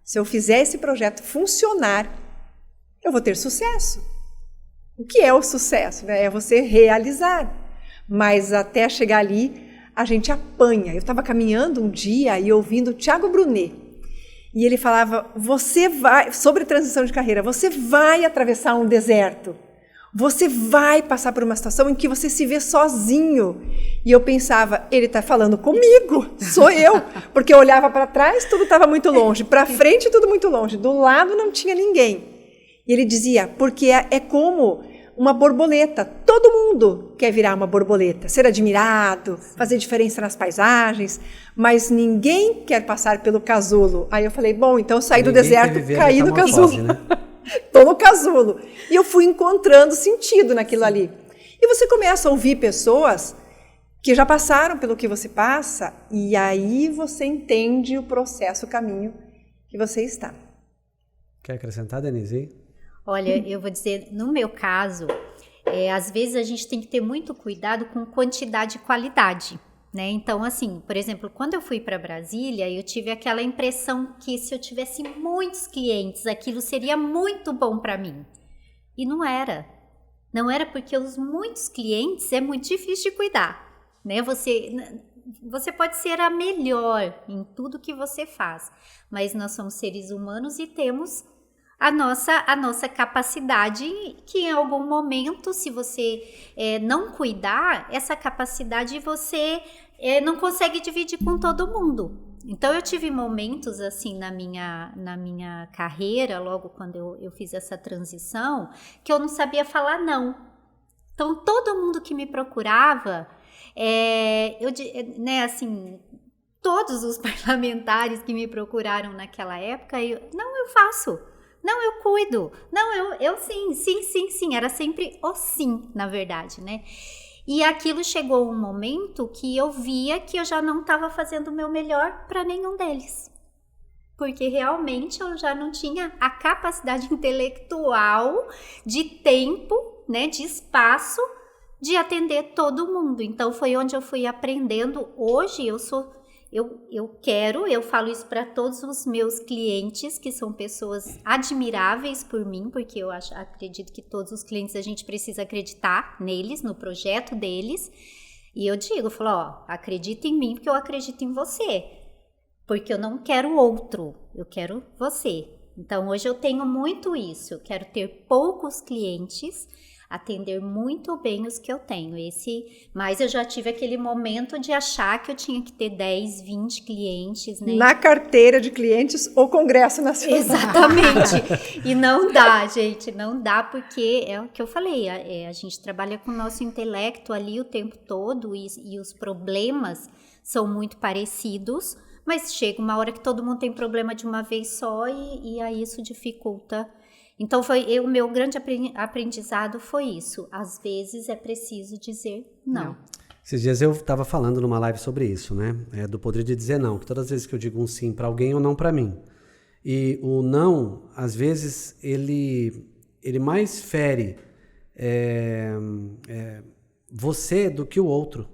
se eu fizer esse projeto funcionar, eu vou ter sucesso. O que é o sucesso? Né? É você realizar. Mas até chegar ali, a gente apanha. Eu estava caminhando um dia e ouvindo o Thiago Brunet. E ele falava, sobre transição de carreira, você vai atravessar um deserto. Você vai passar por uma situação em que você se vê sozinho. E eu pensava, ele está falando comigo, sou eu. Porque eu olhava para trás, tudo estava muito longe. Para frente, tudo muito longe. Do lado não tinha ninguém. E ele dizia, porque é como uma borboleta. Todo mundo quer virar uma borboleta, ser admirado, fazer diferença nas paisagens, mas ninguém quer passar pelo casulo. Aí eu falei, bom, então eu saí do deserto, caí no casulo. Né? Estou no casulo. E eu fui encontrando sentido naquilo ali. E você começa a ouvir pessoas que já passaram pelo que você passa, e aí você entende o processo, o caminho que você está. Quer acrescentar, Denise? Olha, eu vou dizer, no meu caso, às vezes a gente tem que ter muito cuidado com quantidade e qualidade, né? Então, assim, por exemplo, quando eu fui para Brasília, eu tive aquela impressão que se eu tivesse muitos clientes, aquilo seria muito bom para mim. E não era. Não era porque os muitos clientes é muito difícil de cuidar, né? Você pode ser a melhor em tudo que você faz, mas nós somos seres humanos e temos a nossa capacidade, que em algum momento, se você não cuidar, essa capacidade você não consegue dividir com todo mundo. Então, eu tive momentos assim na minha carreira, logo quando eu fiz essa transição, que eu não sabia falar não. Então, todo mundo que me procurava, todos os parlamentares que me procuraram naquela época, eu faço. Não, eu cuido. Não, eu sim. Era sempre o sim, na verdade, né? E aquilo chegou um momento que eu via que eu já não estava fazendo o meu melhor para nenhum deles. Porque realmente eu já não tinha a capacidade intelectual, de tempo, né, de espaço, de atender todo mundo. Então foi onde eu fui aprendendo. Hoje eu falo isso para todos os meus clientes, que são pessoas admiráveis por mim, porque eu acredito que todos os clientes a gente precisa acreditar neles, no projeto deles. E eu falo, acredita em mim porque eu acredito em você. Porque eu não quero outro, eu quero você. Então hoje eu tenho muito isso, eu quero ter poucos clientes, atender muito bem os que eu tenho. Mas eu já tive aquele momento de achar que eu tinha que ter 10, 20 clientes, né? Na carteira de clientes, o Congresso Nacional. Exatamente. E não dá, gente, não dá, porque é o que eu falei, a gente trabalha com o nosso intelecto ali o tempo todo e os problemas são muito parecidos, mas chega uma hora que todo mundo tem problema de uma vez só e aí isso dificulta. Então, o meu grande aprendizado foi isso. Às vezes é preciso dizer não. Esses dias eu estava falando numa live sobre isso, né? Do poder de dizer não. Que todas as vezes que eu digo um sim para alguém ou não para mim. E o não, às vezes, ele mais fere você do que o outro.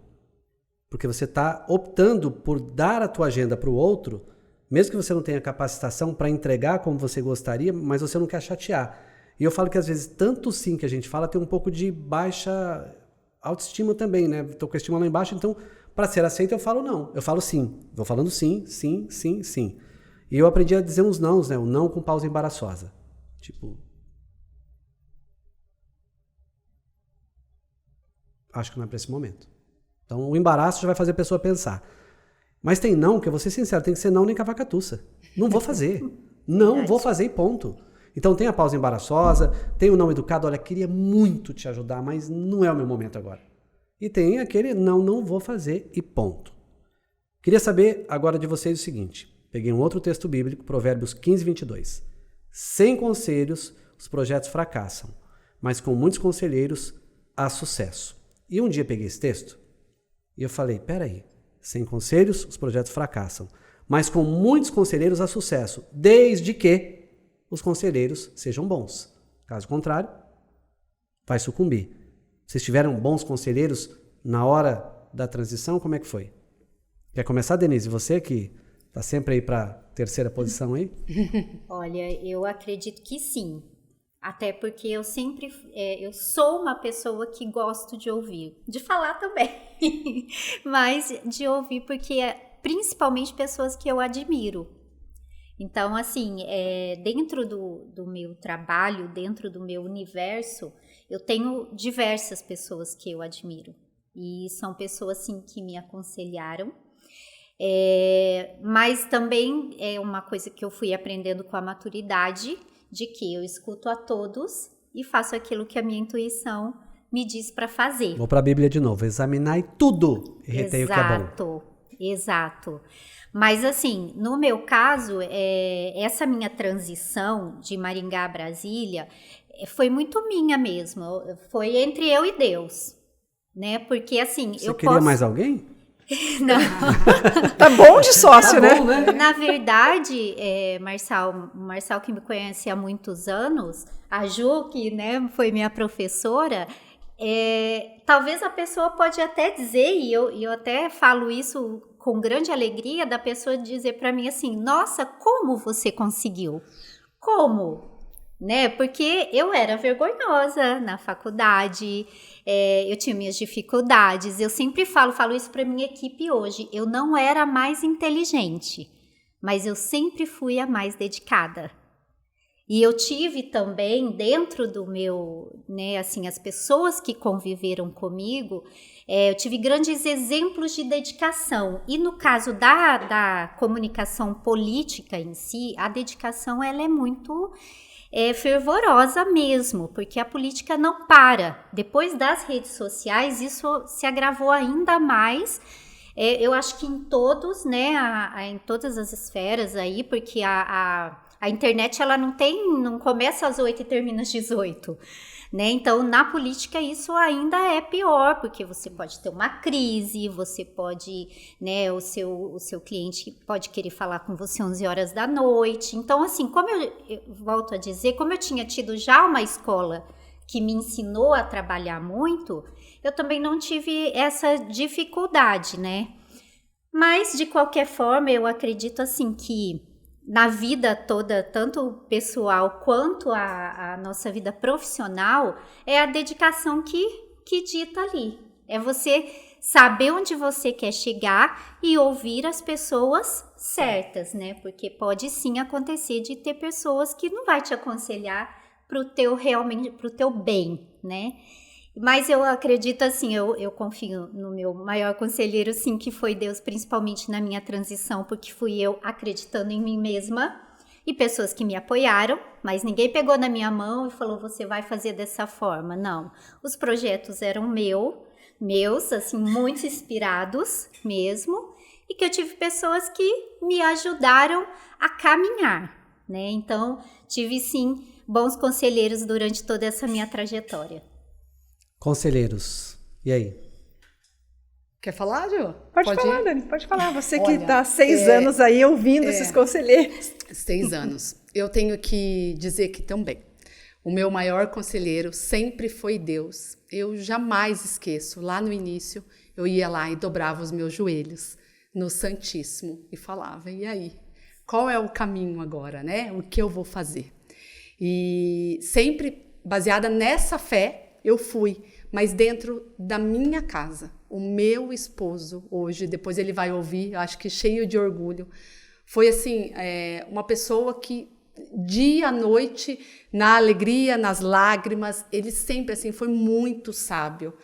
Porque você está optando por dar a tua agenda para o outro, mesmo que você não tenha capacitação para entregar como você gostaria, mas você não quer chatear. E eu falo que às vezes tanto sim que a gente fala tem um pouco de baixa autoestima também, né? Estou com a estima lá embaixo, então para ser aceito eu falo não. Eu falo sim. Vou falando sim. E eu aprendi a dizer uns nãos, né? O não com pausa embaraçosa. Tipo, acho que não é para esse momento. Então o embaraço já vai fazer a pessoa pensar. Mas tem não, que eu vou ser sincero, tem que ser não nem cavacatuça. Não vou fazer. Não vou fazer e ponto. Então tem a pausa embaraçosa, tem o não educado, olha, queria muito te ajudar, mas não é o meu momento agora. E tem aquele não vou fazer e ponto. Queria saber agora de vocês o seguinte, peguei um outro texto bíblico, Provérbios 15, 22. Sem conselhos os projetos fracassam, mas com muitos conselheiros há sucesso. E um dia peguei esse texto e eu falei, peraí, sem conselhos, os projetos fracassam. Mas com muitos conselheiros há sucesso, desde que os conselheiros sejam bons. Caso contrário, vai sucumbir. Vocês tiveram bons conselheiros na hora da transição? Como é que foi? Quer começar, Denise? Você que está sempre aí para a terceira posição aí? Olha, eu acredito que sim. Até porque eu sou uma pessoa que gosto de ouvir, de falar também, mas de ouvir porque principalmente pessoas que eu admiro. Então, assim, dentro do meu trabalho, dentro do meu universo, eu tenho diversas pessoas que eu admiro. E são pessoas, assim, que me aconselharam. Mas também é uma coisa que eu fui aprendendo com a maturidade, de que eu escuto a todos e faço aquilo que a minha intuição me diz para fazer. Vou para a Bíblia de novo. Examinai tudo e retei o que é bom. Exato. Mas assim, no meu caso, essa minha transição de Maringá a Brasília foi muito minha mesmo. Foi entre eu e Deus, né? Porque assim, Você queria mais alguém? Não. Tá bom de sócio, Tá bom, né? Na verdade, Marçal que me conhece há muitos anos, a Ju, que, né, foi minha professora, talvez a pessoa pode até dizer, e eu até falo isso com grande alegria, da pessoa dizer para mim assim, nossa, como você conseguiu? Como? Né? Porque eu era vergonhosa na faculdade, eu tinha minhas dificuldades, eu sempre falo isso para minha equipe hoje, eu não era a mais inteligente, mas eu sempre fui a mais dedicada. E eu tive também dentro do meu, né, assim, as pessoas que conviveram comigo, eu tive grandes exemplos de dedicação. E no caso da comunicação política em si, a dedicação ela é muito fervorosa mesmo, porque a política não para. Depois das redes sociais, isso se agravou ainda mais. Eu acho que em todos, né, em todas as esferas aí, porque a internet ela não começa às 8 e termina às 18, né? Então, na política isso ainda é pior, porque você pode ter uma crise, você pode, né, o seu cliente pode querer falar com você 11 horas da noite. Então, assim, como eu volto a dizer, como eu tinha tido já uma escola que me ensinou a trabalhar muito, eu também não tive essa dificuldade, né? Mas, de qualquer forma, eu acredito, assim, que na vida toda, tanto pessoal quanto a nossa vida profissional, é a dedicação que dita ali. É você saber onde você quer chegar e ouvir as pessoas certas, né? Porque pode sim acontecer de ter pessoas que não vai te aconselhar pro teu bem, né? Mas eu acredito assim, eu confio no meu maior conselheiro, sim, que foi Deus, principalmente na minha transição, porque fui eu acreditando em mim mesma e pessoas que me apoiaram, mas ninguém pegou na minha mão e falou, você vai fazer dessa forma. Não, os projetos eram meus, assim, muito inspirados mesmo, e que eu tive pessoas que me ajudaram a caminhar, né? Então, tive sim bons conselheiros durante toda essa minha trajetória. Conselheiros, e aí? Quer falar, Ju? Pode falar, Dani, pode falar. Você que Olha, está há 6 anos aí ouvindo esses conselheiros. 6 anos. Eu tenho que dizer que também. O meu maior conselheiro sempre foi Deus. Eu jamais esqueço. Lá no início, eu ia lá e dobrava os meus joelhos no Santíssimo e falava, e aí? Qual é o caminho agora, né? O que eu vou fazer? E sempre baseada nessa fé, eu fui, mas dentro da minha casa. O meu esposo, hoje, depois ele vai ouvir, acho que cheio de orgulho, foi assim, uma pessoa que dia à noite, na alegria, nas lágrimas, ele sempre assim foi muito sábio.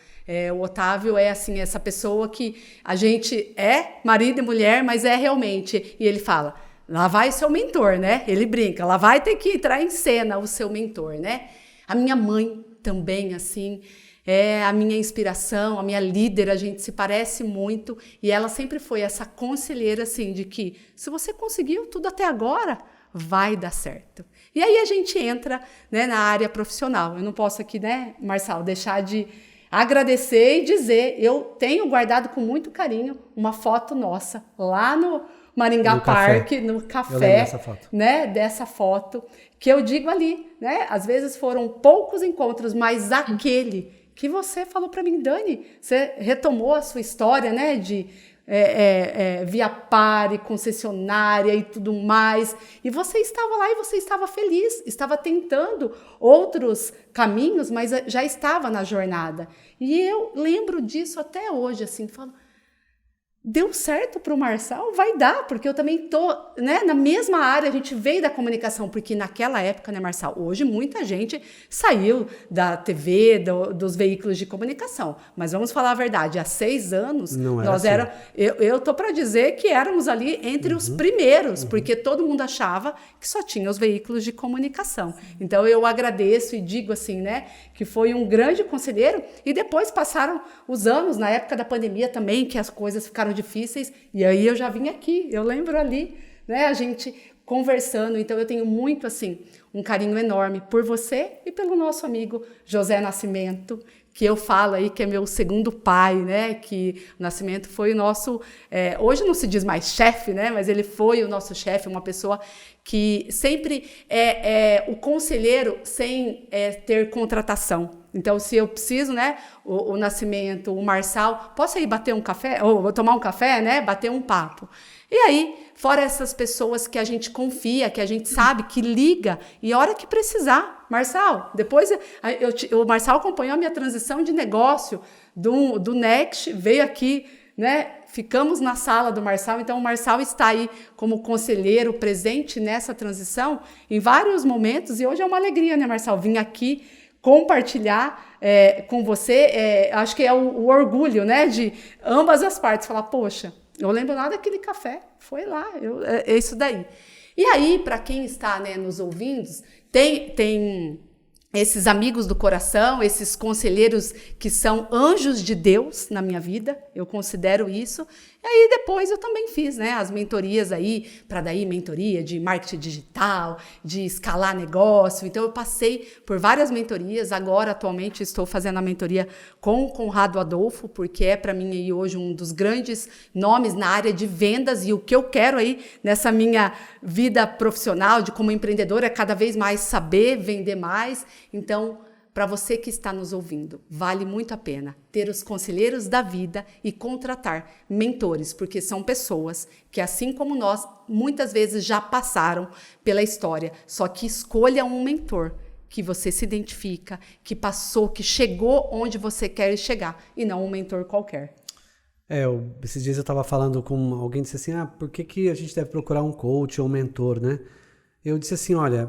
O Otávio é assim, essa pessoa que a gente é marido e mulher, mas é realmente, e ele fala, lá vai seu mentor, né? Ele brinca, lá vai ter que entrar em cena o seu mentor, né? A minha mãe também, assim, é a minha inspiração, a minha líder, a gente se parece muito, e ela sempre foi essa conselheira, assim, de que se você conseguiu tudo até agora, vai dar certo. E aí a gente entra, né, na área profissional. Eu não posso aqui, né, Marçal, deixar de agradecer e dizer, eu tenho guardado com muito carinho uma foto nossa lá no Maringá Park, no café, né, dessa foto, que eu digo ali, né, às vezes foram poucos encontros, mas aquele que você falou para mim, Dani, você retomou a sua história, né, de Via Pare, concessionária e tudo mais, e você estava lá e você estava feliz, estava tentando outros caminhos, mas já estava na jornada, e eu lembro disso até hoje, assim, falo, deu certo para o Marçal, vai dar, porque eu também tô, né, na mesma área, a gente veio da comunicação, porque naquela época, né, Marçal, hoje muita gente saiu da TV, dos veículos de comunicação, mas vamos falar a verdade, há 6 anos, nós assim. eu tô para dizer que éramos ali entre os primeiros, porque todo mundo achava que só tinha os veículos de comunicação. Então eu agradeço e digo assim, né, que foi um grande conselheiro, e depois passaram os anos, na época da pandemia também, que as coisas ficaram difíceis, e aí eu já vim aqui, eu lembro ali, né, a gente conversando, então eu tenho muito, assim, um carinho enorme por você e pelo nosso amigo José Nascimento, que eu falo aí que é meu segundo pai, né, que o Nascimento foi o nosso, hoje não se diz mais chefe, né, mas ele foi o nosso chefe, uma pessoa que sempre é o conselheiro sem ter contratação. Então, se eu preciso, né, o Nascimento, o Marçal, posso ir bater um café, ou tomar um café, né, bater um papo. E aí, fora essas pessoas que a gente confia, que a gente sabe, que liga, e a hora que precisar, Marçal, depois o Marçal acompanhou a minha transição de negócio do Next, veio aqui, né, ficamos na sala do Marçal, então o Marçal está aí como conselheiro presente nessa transição em vários momentos, e hoje é uma alegria, né, Marçal, vir aqui compartilhar com você, acho que é o orgulho, né, de ambas as partes, falar, poxa, eu lembro lá daquele café, foi lá, é isso daí. E aí, para quem está, né, nos ouvindo, tem esses amigos do coração, esses conselheiros que são anjos de Deus na minha vida, eu considero isso. E aí depois eu também fiz, né, as mentorias aí, para daí mentoria de marketing digital, de escalar negócio. Então eu passei por várias mentorias, agora atualmente estou fazendo a mentoria com o Conrado Adolfo, porque é para mim aí hoje um dos grandes nomes na área de vendas, e o que eu quero aí nessa minha vida profissional de como empreendedora é cada vez mais saber vender mais. Então, para você que está nos ouvindo, vale muito a pena ter os conselheiros da vida e contratar mentores, porque são pessoas que, assim como nós, muitas vezes já passaram pela história. Só que escolha um mentor que você se identifica, que passou, que chegou onde você quer chegar, e não um mentor qualquer. Esses dias eu estava falando com alguém, disse assim, por que a gente deve procurar um coach ou um mentor, né? Eu disse assim, olha,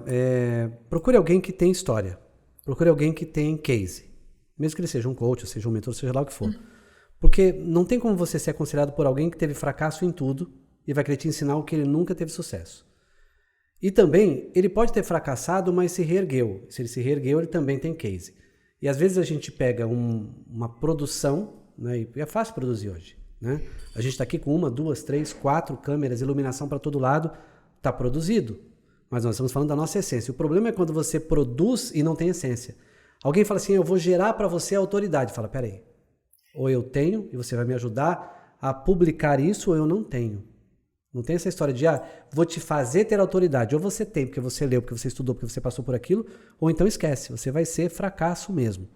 procure alguém que tem história. Procure alguém que tem case. Mesmo que ele seja um coach, ou seja um mentor, seja lá o que for. Porque não tem como você ser aconselhado por alguém que teve fracasso em tudo e vai querer te ensinar o que ele nunca teve sucesso. E também, ele pode ter fracassado, mas se reergueu. Se ele se reergueu, ele também tem case. E às vezes a gente pega uma produção, né, e é fácil produzir hoje, né? A gente está aqui com 1, 2, 3, 4 câmeras, iluminação para todo lado, está produzido. Mas nós estamos falando da nossa essência. O problema é quando você produz e não tem essência. Alguém fala assim, eu vou gerar para você a autoridade. Fala, peraí, ou eu tenho e você vai me ajudar a publicar isso, ou eu não tenho. Não tem essa história de, vou te fazer ter autoridade. Ou você tem, porque você leu, porque você estudou, porque você passou por aquilo, ou então esquece, você vai ser fracasso mesmo.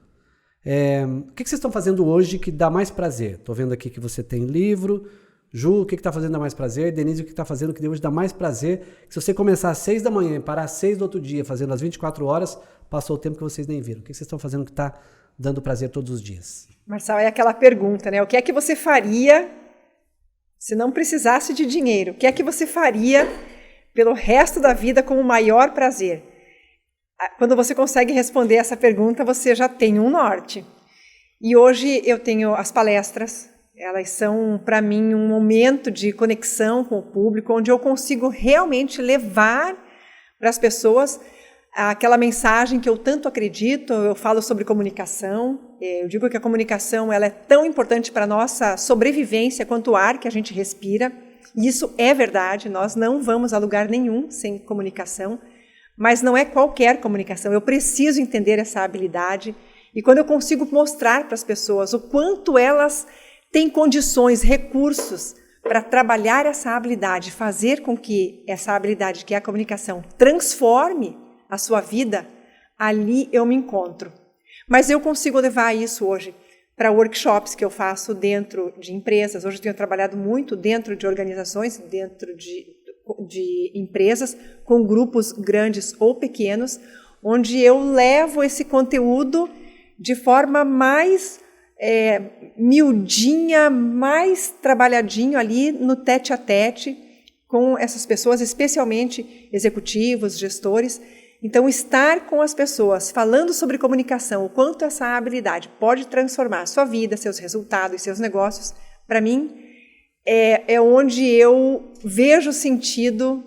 O que vocês estão fazendo hoje que dá mais prazer? Estou vendo aqui que você tem livro. Ju, o que está fazendo dá mais prazer? Denise, o que está fazendo que hoje dá mais prazer? Se você começar às 6 da manhã e parar às 6 do outro dia, fazendo às 24 horas, passou o tempo que vocês nem viram. O que vocês estão fazendo que está dando prazer todos os dias? Marçal, é aquela pergunta, né? O que é que você faria se não precisasse de dinheiro? O que é que você faria pelo resto da vida com o maior prazer? Quando você consegue responder essa pergunta, você já tem um norte. E hoje eu tenho as palestras. Elas são, para mim, um momento de conexão com o público, onde eu consigo realmente levar para as pessoas aquela mensagem que eu tanto acredito. Eu falo sobre comunicação. Eu digo que a comunicação ela é tão importante para a nossa sobrevivência quanto o ar que a gente respira. E isso é verdade, nós não vamos a lugar nenhum sem comunicação, mas não é qualquer comunicação. Eu preciso entender essa habilidade. E quando eu consigo mostrar para as pessoas o quanto elas tem condições, recursos para trabalhar essa habilidade, fazer com que essa habilidade, que é a comunicação, transforme a sua vida, ali eu me encontro. Mas eu consigo levar isso hoje para workshops que eu faço dentro de empresas. Hoje eu tenho trabalhado muito dentro de organizações, dentro de empresas, com grupos grandes ou pequenos, onde eu levo esse conteúdo de forma mais miudinha, mais trabalhadinho ali no tete-a-tete com essas pessoas, especialmente executivos, gestores. Então, estar com as pessoas, falando sobre comunicação, o quanto essa habilidade pode transformar a sua vida, seus resultados, seus negócios, para mim, é onde eu vejo sentido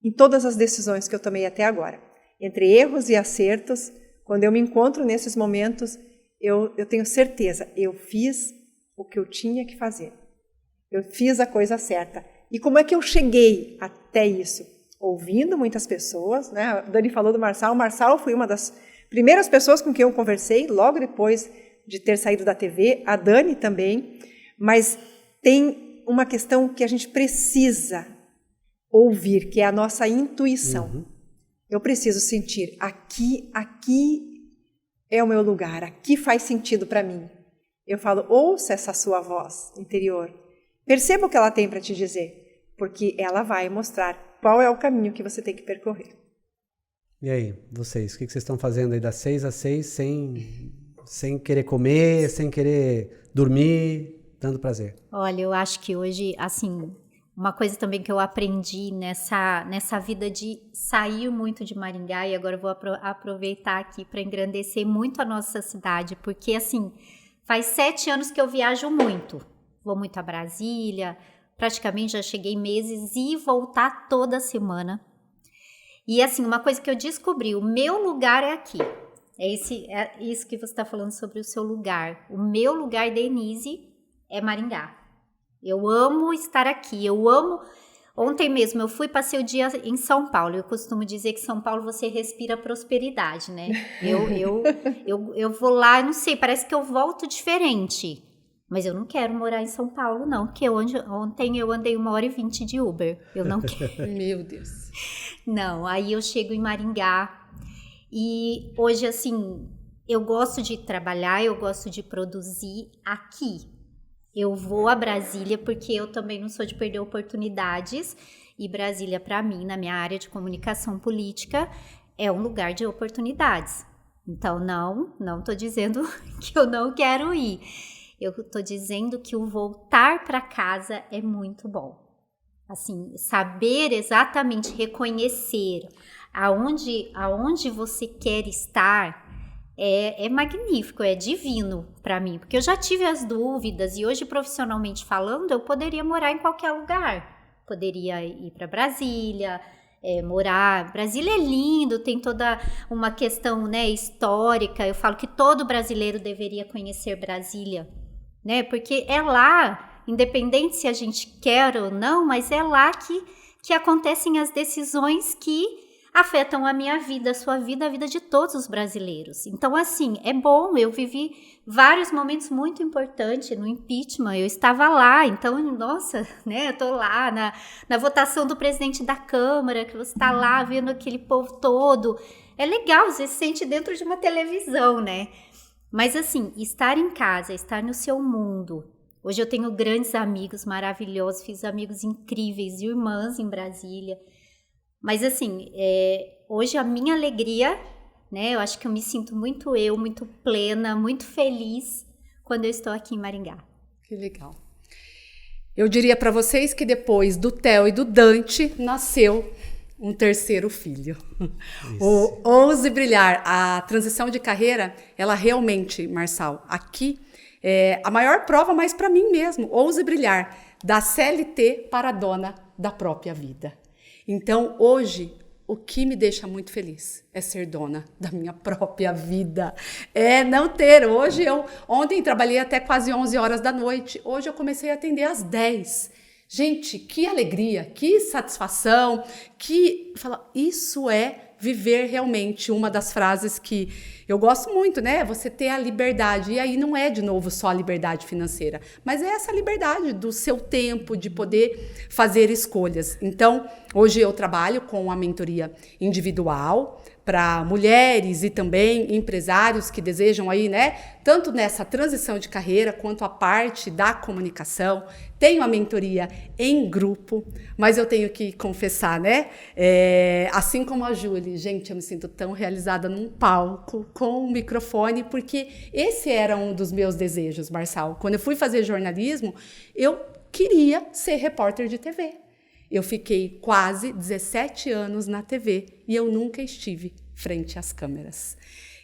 em todas as decisões que eu tomei até agora. Entre erros e acertos, quando eu me encontro nesses momentos, eu tenho certeza, eu fiz o que eu tinha que fazer. Eu fiz a coisa certa. E como é que eu cheguei até isso? Ouvindo muitas pessoas, né? A Dani falou do Marçal. O Marçal foi uma das primeiras pessoas com quem eu conversei, logo depois de ter saído da TV. A Dani também. Mas tem uma questão que a gente precisa ouvir, que é a nossa intuição. Uhum. Eu preciso sentir, aqui é o meu lugar, aqui faz sentido para mim. Eu falo, ouça essa sua voz interior. Perceba o que ela tem para te dizer, porque ela vai mostrar qual é o caminho que você tem que percorrer. E aí, vocês, o que vocês estão fazendo aí das 6 às 6 sem querer comer, sem querer dormir, dando prazer? Olha, eu acho que hoje, assim, uma coisa também que eu aprendi nessa vida de sair muito de Maringá, e agora eu vou aproveitar aqui para engrandecer muito a nossa cidade, porque, assim, faz 7 anos que eu viajo muito. Vou muito a Brasília, praticamente já cheguei meses e voltar toda semana. E assim, uma coisa que eu descobri, o meu lugar é aqui. É isso que você está falando sobre o seu lugar. O meu lugar, Denise, é Maringá. Eu amo estar aqui, eu amo... Ontem mesmo eu passei o dia em São Paulo. Eu costumo dizer que São Paulo você respira prosperidade, né? Eu vou lá, não sei, parece que eu volto diferente. Mas eu não quero morar em São Paulo, não, porque ontem eu andei 1h20 de Uber. Eu não quero. Meu Deus. Não, aí eu chego em Maringá e hoje, assim, eu gosto de trabalhar, eu gosto de produzir aqui. Eu vou a Brasília porque eu também não sou de perder oportunidades e Brasília, para mim, na minha área de comunicação política, é um lugar de oportunidades. Então, não estou dizendo que eu não quero ir. Eu estou dizendo que o voltar para casa é muito bom. Assim, saber exatamente reconhecer aonde você quer estar é magnífico, é divino para mim. Porque eu já tive as dúvidas e hoje, profissionalmente falando, eu poderia morar em qualquer lugar. Poderia ir para Brasília, morar... Brasília é lindo, tem toda uma questão, né, histórica. Eu falo que todo brasileiro deveria conhecer Brasília. Né? Porque é lá, independente se a gente quer ou não, mas é lá que acontecem as decisões que afetam a minha vida, a sua vida, a vida de todos os brasileiros. Então, assim, é bom, eu vivi vários momentos muito importantes no impeachment, eu estava lá, então, nossa, né, eu tô lá na votação do presidente da Câmara, que você está lá vendo aquele povo todo, é legal, você se sente dentro de uma televisão, né? Mas assim, estar em casa, estar no seu mundo. Hoje eu tenho grandes amigos maravilhosos, fiz amigos incríveis, irmãs em Brasília. Mas assim, hoje a minha alegria, né? Eu acho que eu me sinto muito muito plena, muito feliz quando eu estou aqui em Maringá. Que legal. Eu diria para vocês que depois do Theo e do Dante, nasceu um terceiro filho. O Ouse Brilhar, a transição de carreira, ela realmente, Marçal, aqui é a maior prova, mas para mim mesmo, Ouse Brilhar, da CLT para a dona da própria vida. Então, hoje, o que me deixa muito feliz é ser dona da minha própria vida. É não ter. Ontem trabalhei até quase 11 horas da noite. Hoje eu comecei a atender às 10. Gente, que alegria, que satisfação, isso é viver realmente. Uma das frases que eu gosto muito, né? Você ter a liberdade, e aí não é de novo só a liberdade financeira, mas é essa liberdade do seu tempo, de poder fazer escolhas. Então, hoje eu trabalho com a mentoria individual para mulheres e também empresários que desejam aí, né, tanto nessa transição de carreira quanto a parte da comunicação. Tenho a mentoria em grupo, mas eu tenho que confessar, né, assim como a Júlia, gente, eu me sinto tão realizada num palco com um microfone, porque esse era um dos meus desejos, Marçal. Quando eu fui fazer jornalismo, eu queria ser repórter de TV. Eu fiquei quase 17 anos na TV e eu nunca estive frente às câmeras.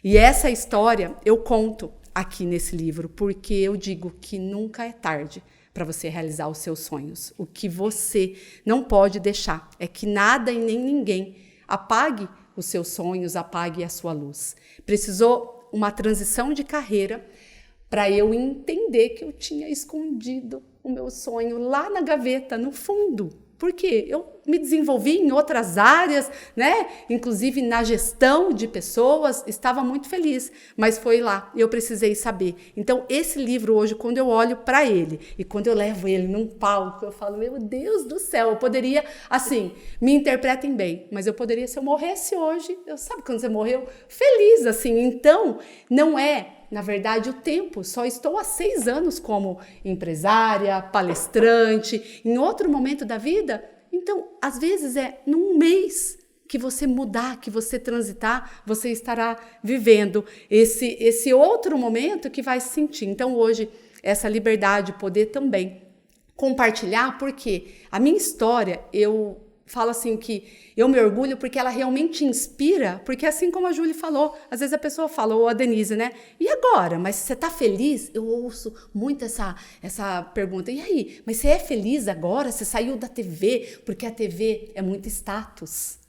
E essa história eu conto aqui nesse livro, porque eu digo que nunca é tarde para você realizar os seus sonhos. O que você não pode deixar é que nada e nem ninguém apague os seus sonhos, apague a sua luz. Precisou uma transição de carreira para eu entender que eu tinha escondido o meu sonho lá na gaveta, no fundo. Porque eu me desenvolvi em outras áreas, né? Inclusive na gestão de pessoas, estava muito feliz, mas foi lá, eu precisei saber. Então, esse livro hoje, quando eu olho para ele e quando eu levo ele num palco, eu falo, meu Deus do céu, eu poderia, assim, me interpretem bem, mas eu poderia, se eu morresse hoje, sabe quando você morreu? Feliz, assim. Então, não é, na verdade, o tempo. Só estou há 6 anos como empresária, palestrante, em outro momento da vida. Então, às vezes num mês que você mudar, que você transitar, você estará vivendo esse outro momento que vai se sentir. Então, hoje, essa liberdade, poder também compartilhar, porque a minha história, eu falo assim que eu me orgulho porque ela realmente inspira, porque assim como a Júlia falou, às vezes a pessoa fala, ou a Denise, né? E agora? Mas você tá feliz? Eu ouço muito essa pergunta. E aí? Mas você é feliz agora? Você saiu da TV? Porque a TV é muito status.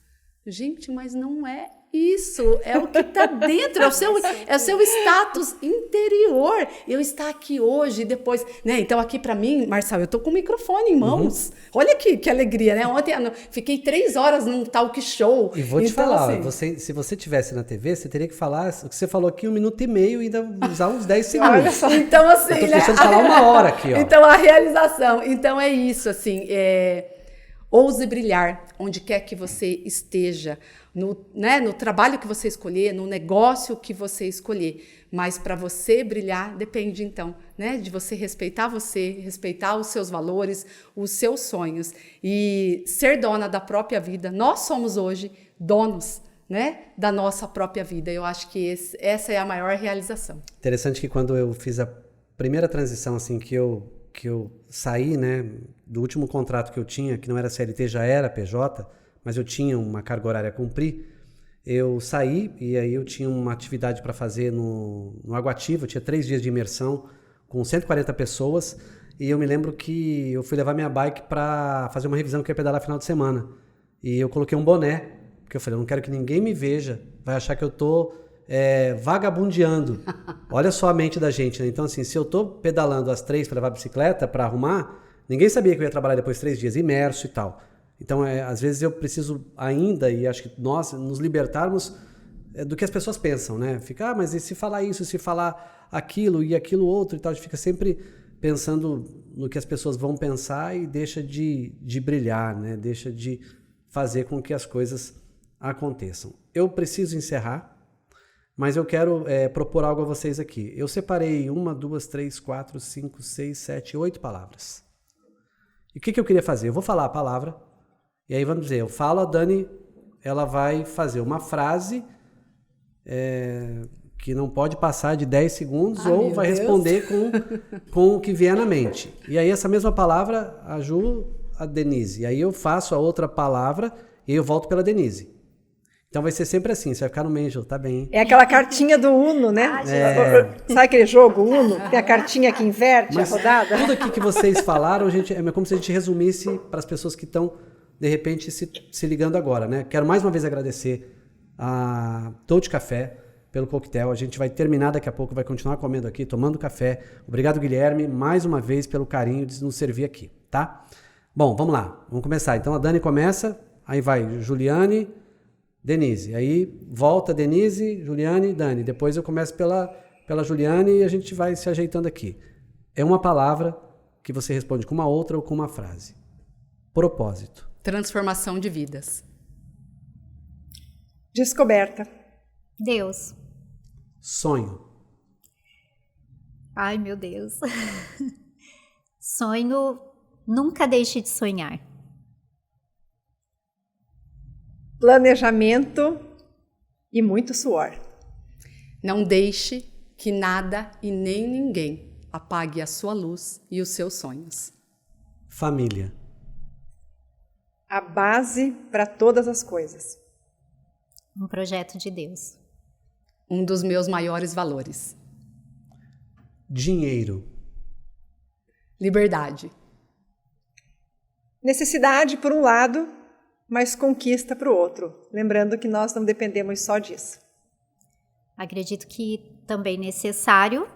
Gente, mas não é isso, é o que está dentro, é o seu status interior. Eu estar aqui hoje, depois, né? Então aqui para mim, Marçal, eu tô com o microfone em mãos. Olha que alegria, né? Ontem fiquei 3 horas num talk show. E vou te então, falar, assim, se você tivesse na TV, você teria que falar o que você falou aqui 1 minuto e meio e ainda usar uns 10 segundos. Olha só. Então assim, eu tô pensando falar 1 hora aqui, ó. Então a realização, então é isso, assim, ouse brilhar onde quer que você esteja, no trabalho que você escolher, no negócio que você escolher. Mas para você brilhar, depende então, né, de você, respeitar os seus valores, os seus sonhos e ser dona da própria vida. Nós somos hoje donos, né, da nossa própria vida. Eu acho que essa é a maior realização. Interessante que quando eu fiz a primeira transição, assim, que eu saí, né, do último contrato que eu tinha, que não era CLT, já era PJ, mas eu tinha uma carga horária a cumprir, eu saí e aí eu tinha uma atividade para fazer no Aguativa, eu tinha 3 dias de imersão com 140 pessoas e eu me lembro que eu fui levar minha bike para fazer uma revisão que eu ia pedalar final de semana e eu coloquei um boné, porque eu falei, eu não quero que ninguém me veja, vai achar que eu tô vagabundeando. Olha só a mente da gente, né? Então assim, se eu tô pedalando às 3 para levar a bicicleta, para arrumar, ninguém sabia que eu ia trabalhar depois 3 dias imerso e tal. Então, às vezes eu preciso ainda, e acho que nós nos libertarmos do que as pessoas pensam, né? Fica, mas e se falar isso, se falar aquilo e aquilo outro e tal, a gente fica sempre pensando no que as pessoas vão pensar e deixa de brilhar, né? Deixa de fazer com que as coisas aconteçam. Eu preciso encerrar, mas eu quero propor algo a vocês aqui. Eu separei 1, 2, 3, 4, 5, 6, 7, 8 palavras. E o que eu queria fazer? Eu vou falar a palavra, e aí vamos dizer, eu falo, a Dani, ela vai fazer uma frase que não pode passar de 10 segundos ou vai responder com o que vier na mente. E aí essa mesma palavra, a Ju, a Denise. E aí eu faço a outra palavra e eu volto pela Denise. Então vai ser sempre assim, você vai ficar no meio, Ju, tá bem. É aquela cartinha do Uno, né? Sabe aquele jogo Uno? Tem a cartinha que inverte a rodada? Tudo aqui que vocês falaram, é como se a gente resumisse para as pessoas que estão, de repente, se ligando agora, né? Quero mais uma vez agradecer a Touch Café pelo coquetel. A gente vai terminar daqui a pouco, vai continuar comendo aqui, tomando café. Obrigado, Guilherme, mais uma vez pelo carinho de nos servir aqui, tá? Bom, vamos lá, vamos começar. Então a Dani começa, aí vai Juliane, Denise. Aí volta Denise, Juliane, Dani. Depois eu começo pela Juliane e a gente vai se ajeitando aqui. É uma palavra que você responde com uma outra ou com uma frase. Propósito. Transformação de vidas. Descoberta. Deus. Sonho. Ai, meu Deus. Sonho, nunca deixe de sonhar. Planejamento e muito suor. Não deixe que nada e nem ninguém apague a sua luz e os seus sonhos. Família. A base para todas as coisas. Um projeto de Deus. Um dos meus maiores valores. Dinheiro. Liberdade. Necessidade por um lado, mas conquista para o outro. Lembrando que nós não dependemos só disso. Acredito que também necessário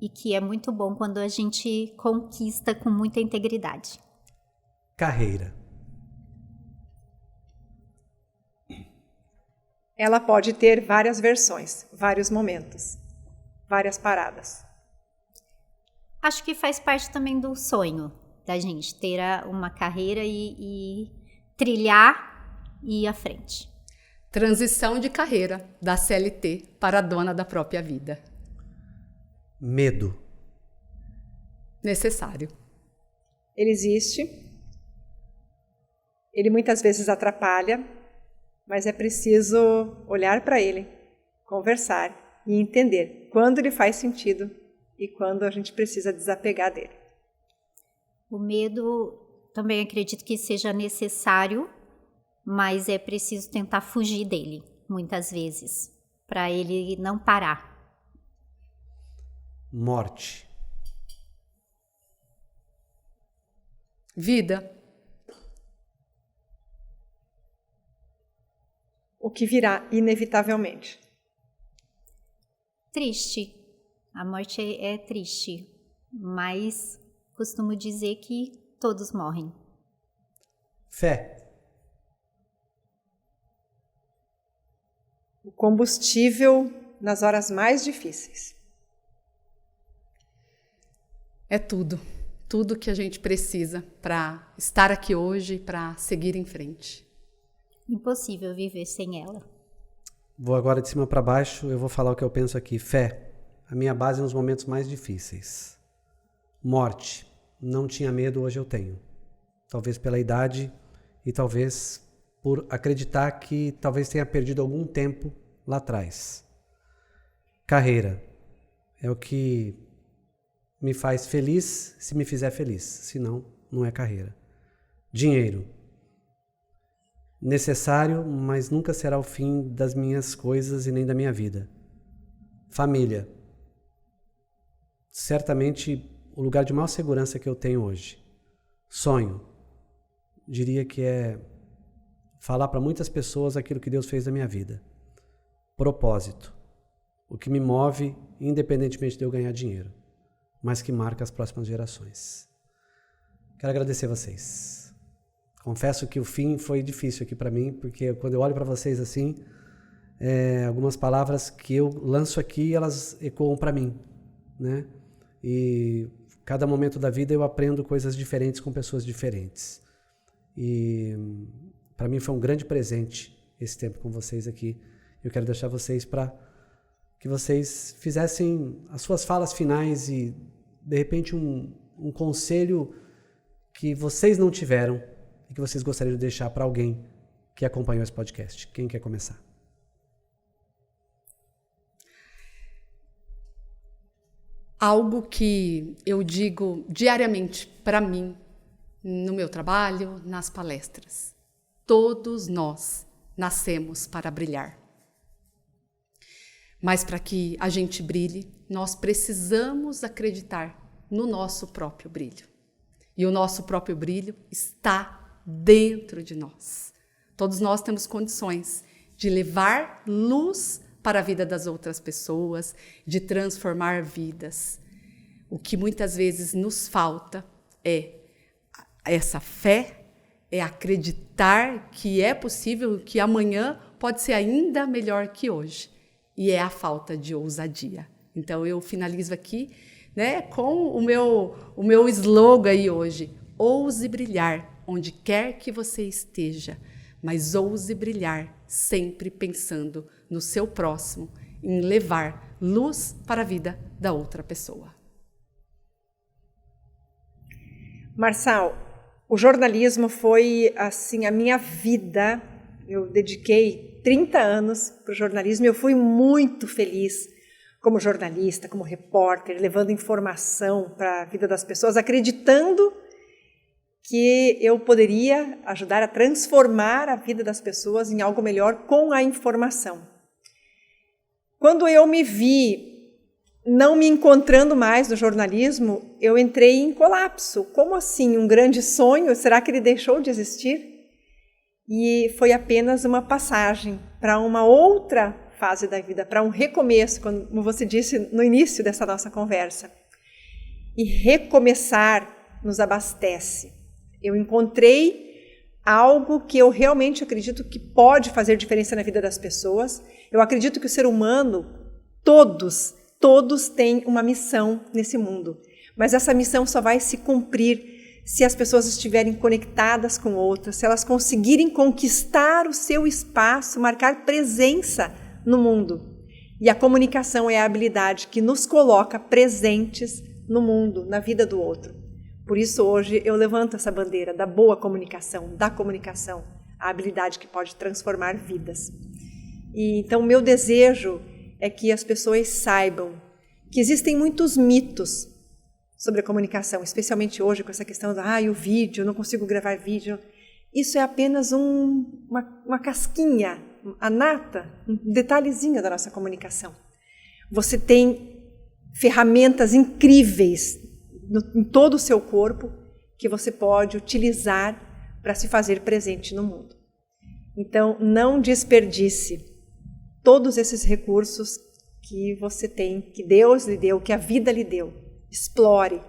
e que é muito bom quando a gente conquista com muita integridade. Carreira. Ela pode ter várias versões, vários momentos, várias paradas. Acho que faz parte também do sonho da gente ter uma carreira e trilhar e ir à frente. Transição de carreira da CLT para a dona da própria vida. Medo. Necessário. Ele existe, ele muitas vezes atrapalha, mas é preciso olhar para ele, conversar e entender quando ele faz sentido e quando a gente precisa desapegar dele. O medo também acredito que seja necessário, mas é preciso tentar fugir dele, muitas vezes, para ele não parar. Morte. Vida. O que virá inevitavelmente. Triste. A morte é triste, mas costumo dizer que todos morrem. Fé. O combustível nas horas mais difíceis. É tudo. Tudo que a gente precisa para estar aqui hoje, para seguir em frente. Impossível viver sem ela. Vou agora de cima para baixo, eu vou falar o que eu penso aqui. Fé. A minha base nos momentos mais difíceis. Morte. Não tinha medo, hoje eu tenho. Talvez pela idade e talvez por acreditar que talvez tenha perdido algum tempo lá atrás. Carreira. É o que me faz feliz se me fizer feliz. Senão, não é carreira. Dinheiro. Necessário, mas nunca será o fim das minhas coisas e nem da minha vida. Família. Certamente o lugar de maior segurança que eu tenho hoje. Sonho. Diria que é falar para muitas pessoas aquilo que Deus fez na minha vida. Propósito. O que me move, independentemente de eu ganhar dinheiro, mas que marca as próximas gerações. Quero agradecer vocês. Confesso que o fim foi difícil aqui para mim, porque quando eu olho para vocês assim, algumas palavras que eu lanço aqui, elas ecoam para mim, né? E cada momento da vida eu aprendo coisas diferentes com pessoas diferentes. E para mim foi um grande presente esse tempo com vocês aqui. Eu quero deixar vocês para que vocês fizessem as suas falas finais e, de repente, um conselho que vocês não tiveram e que vocês gostariam de deixar para alguém que acompanhou esse podcast. Quem quer começar? Algo que eu digo diariamente para mim, no meu trabalho, nas palestras. Todos nós nascemos para brilhar. Mas para que a gente brilhe, nós precisamos acreditar no nosso próprio brilho. E o nosso próprio brilho está dentro de nós. Todos nós temos condições de levar luz para a vida das outras pessoas, de transformar vidas. O que muitas vezes nos falta é essa fé, é acreditar que é possível, que amanhã pode ser ainda melhor que hoje. E é a falta de ousadia. Então eu finalizo aqui, né, com o meu slogan aí hoje: ouse brilhar onde quer que você esteja, mas ouse brilhar, sempre pensando no seu próximo, em levar luz para a vida da outra pessoa. Marçal, o jornalismo foi assim a minha vida. Eu dediquei 30 anos para o jornalismo e eu fui muito feliz como jornalista, como repórter, levando informação para a vida das pessoas, acreditando que eu poderia ajudar a transformar a vida das pessoas em algo melhor com a informação. Quando eu me vi não me encontrando mais no jornalismo, eu entrei em colapso. Como assim? Um grande sonho? Será que ele deixou de existir? E foi apenas uma passagem para uma outra fase da vida, para um recomeço, como você disse no início dessa nossa conversa. E recomeçar nos abastece. Eu encontrei algo que eu realmente acredito que pode fazer diferença na vida das pessoas. Eu acredito que o ser humano, todos têm uma missão nesse mundo. Mas essa missão só vai se cumprir se as pessoas estiverem conectadas com outras, se elas conseguirem conquistar o seu espaço, marcar presença no mundo. E a comunicação é a habilidade que nos coloca presentes no mundo, na vida do outro. Por isso, hoje, eu levanto essa bandeira da boa comunicação, da comunicação, a habilidade que pode transformar vidas. E, então, o meu desejo é que as pessoas saibam que existem muitos mitos sobre a comunicação, especialmente hoje com essa questão o vídeo, eu não consigo gravar vídeo. Isso é apenas uma casquinha, a nata, um detalhezinho da nossa comunicação. Você tem ferramentas incríveis em todo o seu corpo que você pode utilizar para se fazer presente no mundo. Então, não desperdice todos esses recursos que você tem, que Deus lhe deu, que a vida lhe deu. Explore,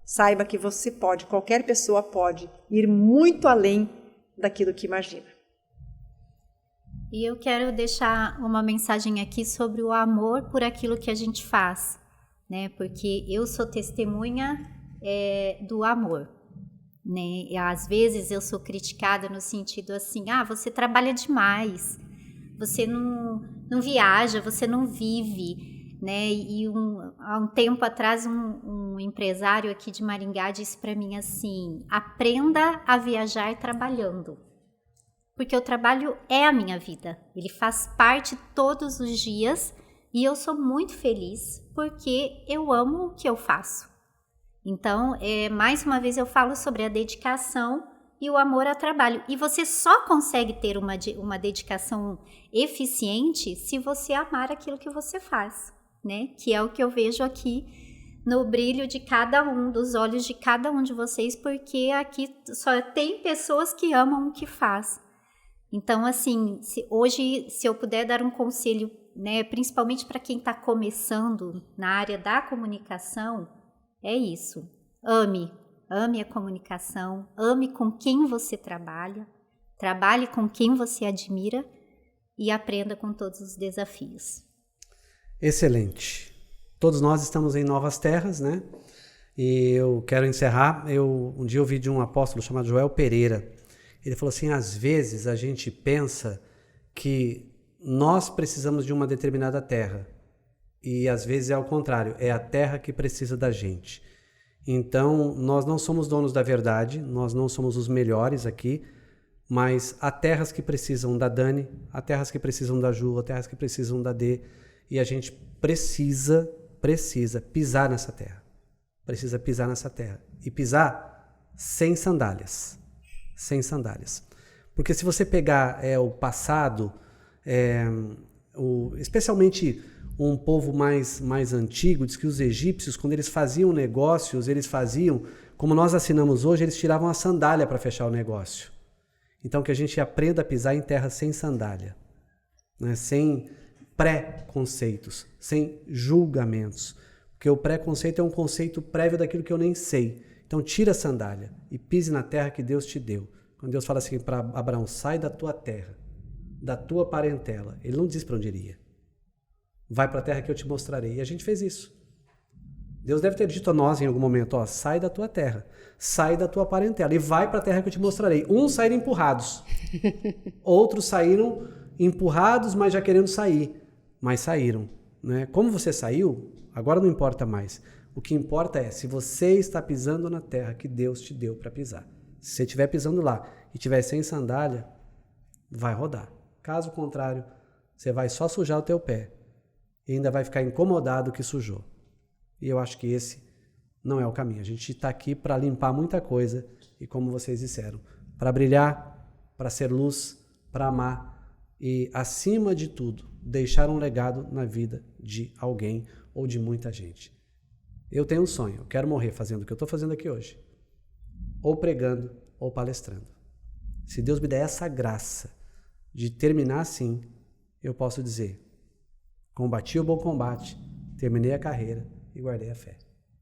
saiba que você pode, qualquer pessoa pode ir muito além daquilo que imagina. E eu quero deixar uma mensagem aqui sobre o amor por aquilo que a gente faz, né? Porque eu sou testemunha do amor, né? E às vezes eu sou criticada no sentido assim, você trabalha demais, você não viaja, você não vive, né? E há um tempo atrás um empresário aqui de Maringá disse para mim assim: aprenda a viajar trabalhando, porque o trabalho é a minha vida, ele faz parte todos os dias e eu sou muito feliz porque eu amo o que eu faço. Então, mais uma vez eu falo sobre a dedicação e o amor ao trabalho. E você só consegue ter uma dedicação eficiente se você amar aquilo que você faz, né? Que é o que eu vejo aqui no brilho de cada um, dos olhos de cada um de vocês, porque aqui só tem pessoas que amam o que faz. Então, assim, hoje, se eu puder dar um conselho, né, principalmente para quem está começando na área da comunicação, é isso. Ame a comunicação, ame com quem você trabalha, trabalhe com quem você admira e aprenda com todos os desafios. Excelente. Todos nós estamos em novas terras, né? E eu quero encerrar. Um dia eu ouvi de um apóstolo chamado Joel Pereira. Ele falou assim: às vezes a gente pensa que nós precisamos de uma determinada terra. E às vezes é ao contrário, é a terra que precisa da gente. Então, nós não somos donos da verdade, nós não somos os melhores aqui, mas há terras que precisam da Dani, há terras que precisam da Ju, há terras que precisam da Dê, e a gente precisa pisar nessa terra. Precisa pisar nessa terra. E pisar sem sandálias. Sem sandálias. Porque se você pegar o passado, especialmente um povo mais antigo, diz que os egípcios, quando eles faziam negócios, eles faziam, como nós assinamos hoje, eles tiravam a sandália para fechar o negócio. Então, que a gente aprenda a pisar em terra sem sandália, né? Sem pré-conceitos, sem julgamentos. Porque o pré-conceito é um conceito prévio daquilo que eu nem sei. Então, tira a sandália e pise na terra que Deus te deu. Quando Deus fala assim para Abraão: sai da tua terra, da tua parentela. Ele não diz para onde iria. Vai para a terra que eu te mostrarei. E a gente fez isso. Deus deve ter dito a nós em algum momento, ó, sai da tua terra, sai da tua parentela e vai para a terra que eu te mostrarei. Uns saíram empurrados, outros saíram empurrados, mas já querendo sair, mas saíram. Né? Como você saiu, agora não importa mais. O que importa é se você está pisando na terra que Deus te deu para pisar. Se você estiver pisando lá e estiver sem sandália, vai rodar. Caso contrário, você vai só sujar o teu pé e ainda vai ficar incomodado que sujou. E eu acho que esse não é o caminho. A gente está aqui para limpar muita coisa e, como vocês disseram, para brilhar, para ser luz, para amar e, acima de tudo, deixar um legado na vida de alguém ou de muita gente. Eu tenho um sonho, eu quero morrer fazendo o que eu estou fazendo aqui hoje, ou pregando ou palestrando. Se Deus me der essa graça de terminar assim, eu posso dizer, combati o bom combate, terminei a carreira e guardei a fé,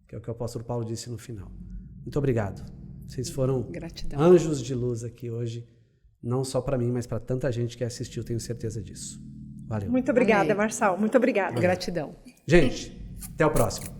que é o que o apóstolo Paulo disse no final. Muito obrigado. Vocês foram Gratidão. Anjos de luz aqui hoje, não só para mim, mas para tanta gente que assistiu, tenho certeza disso. Valeu. Muito obrigada, Amém. Marçal. Muito obrigada. Gratidão. Gente, até o próximo.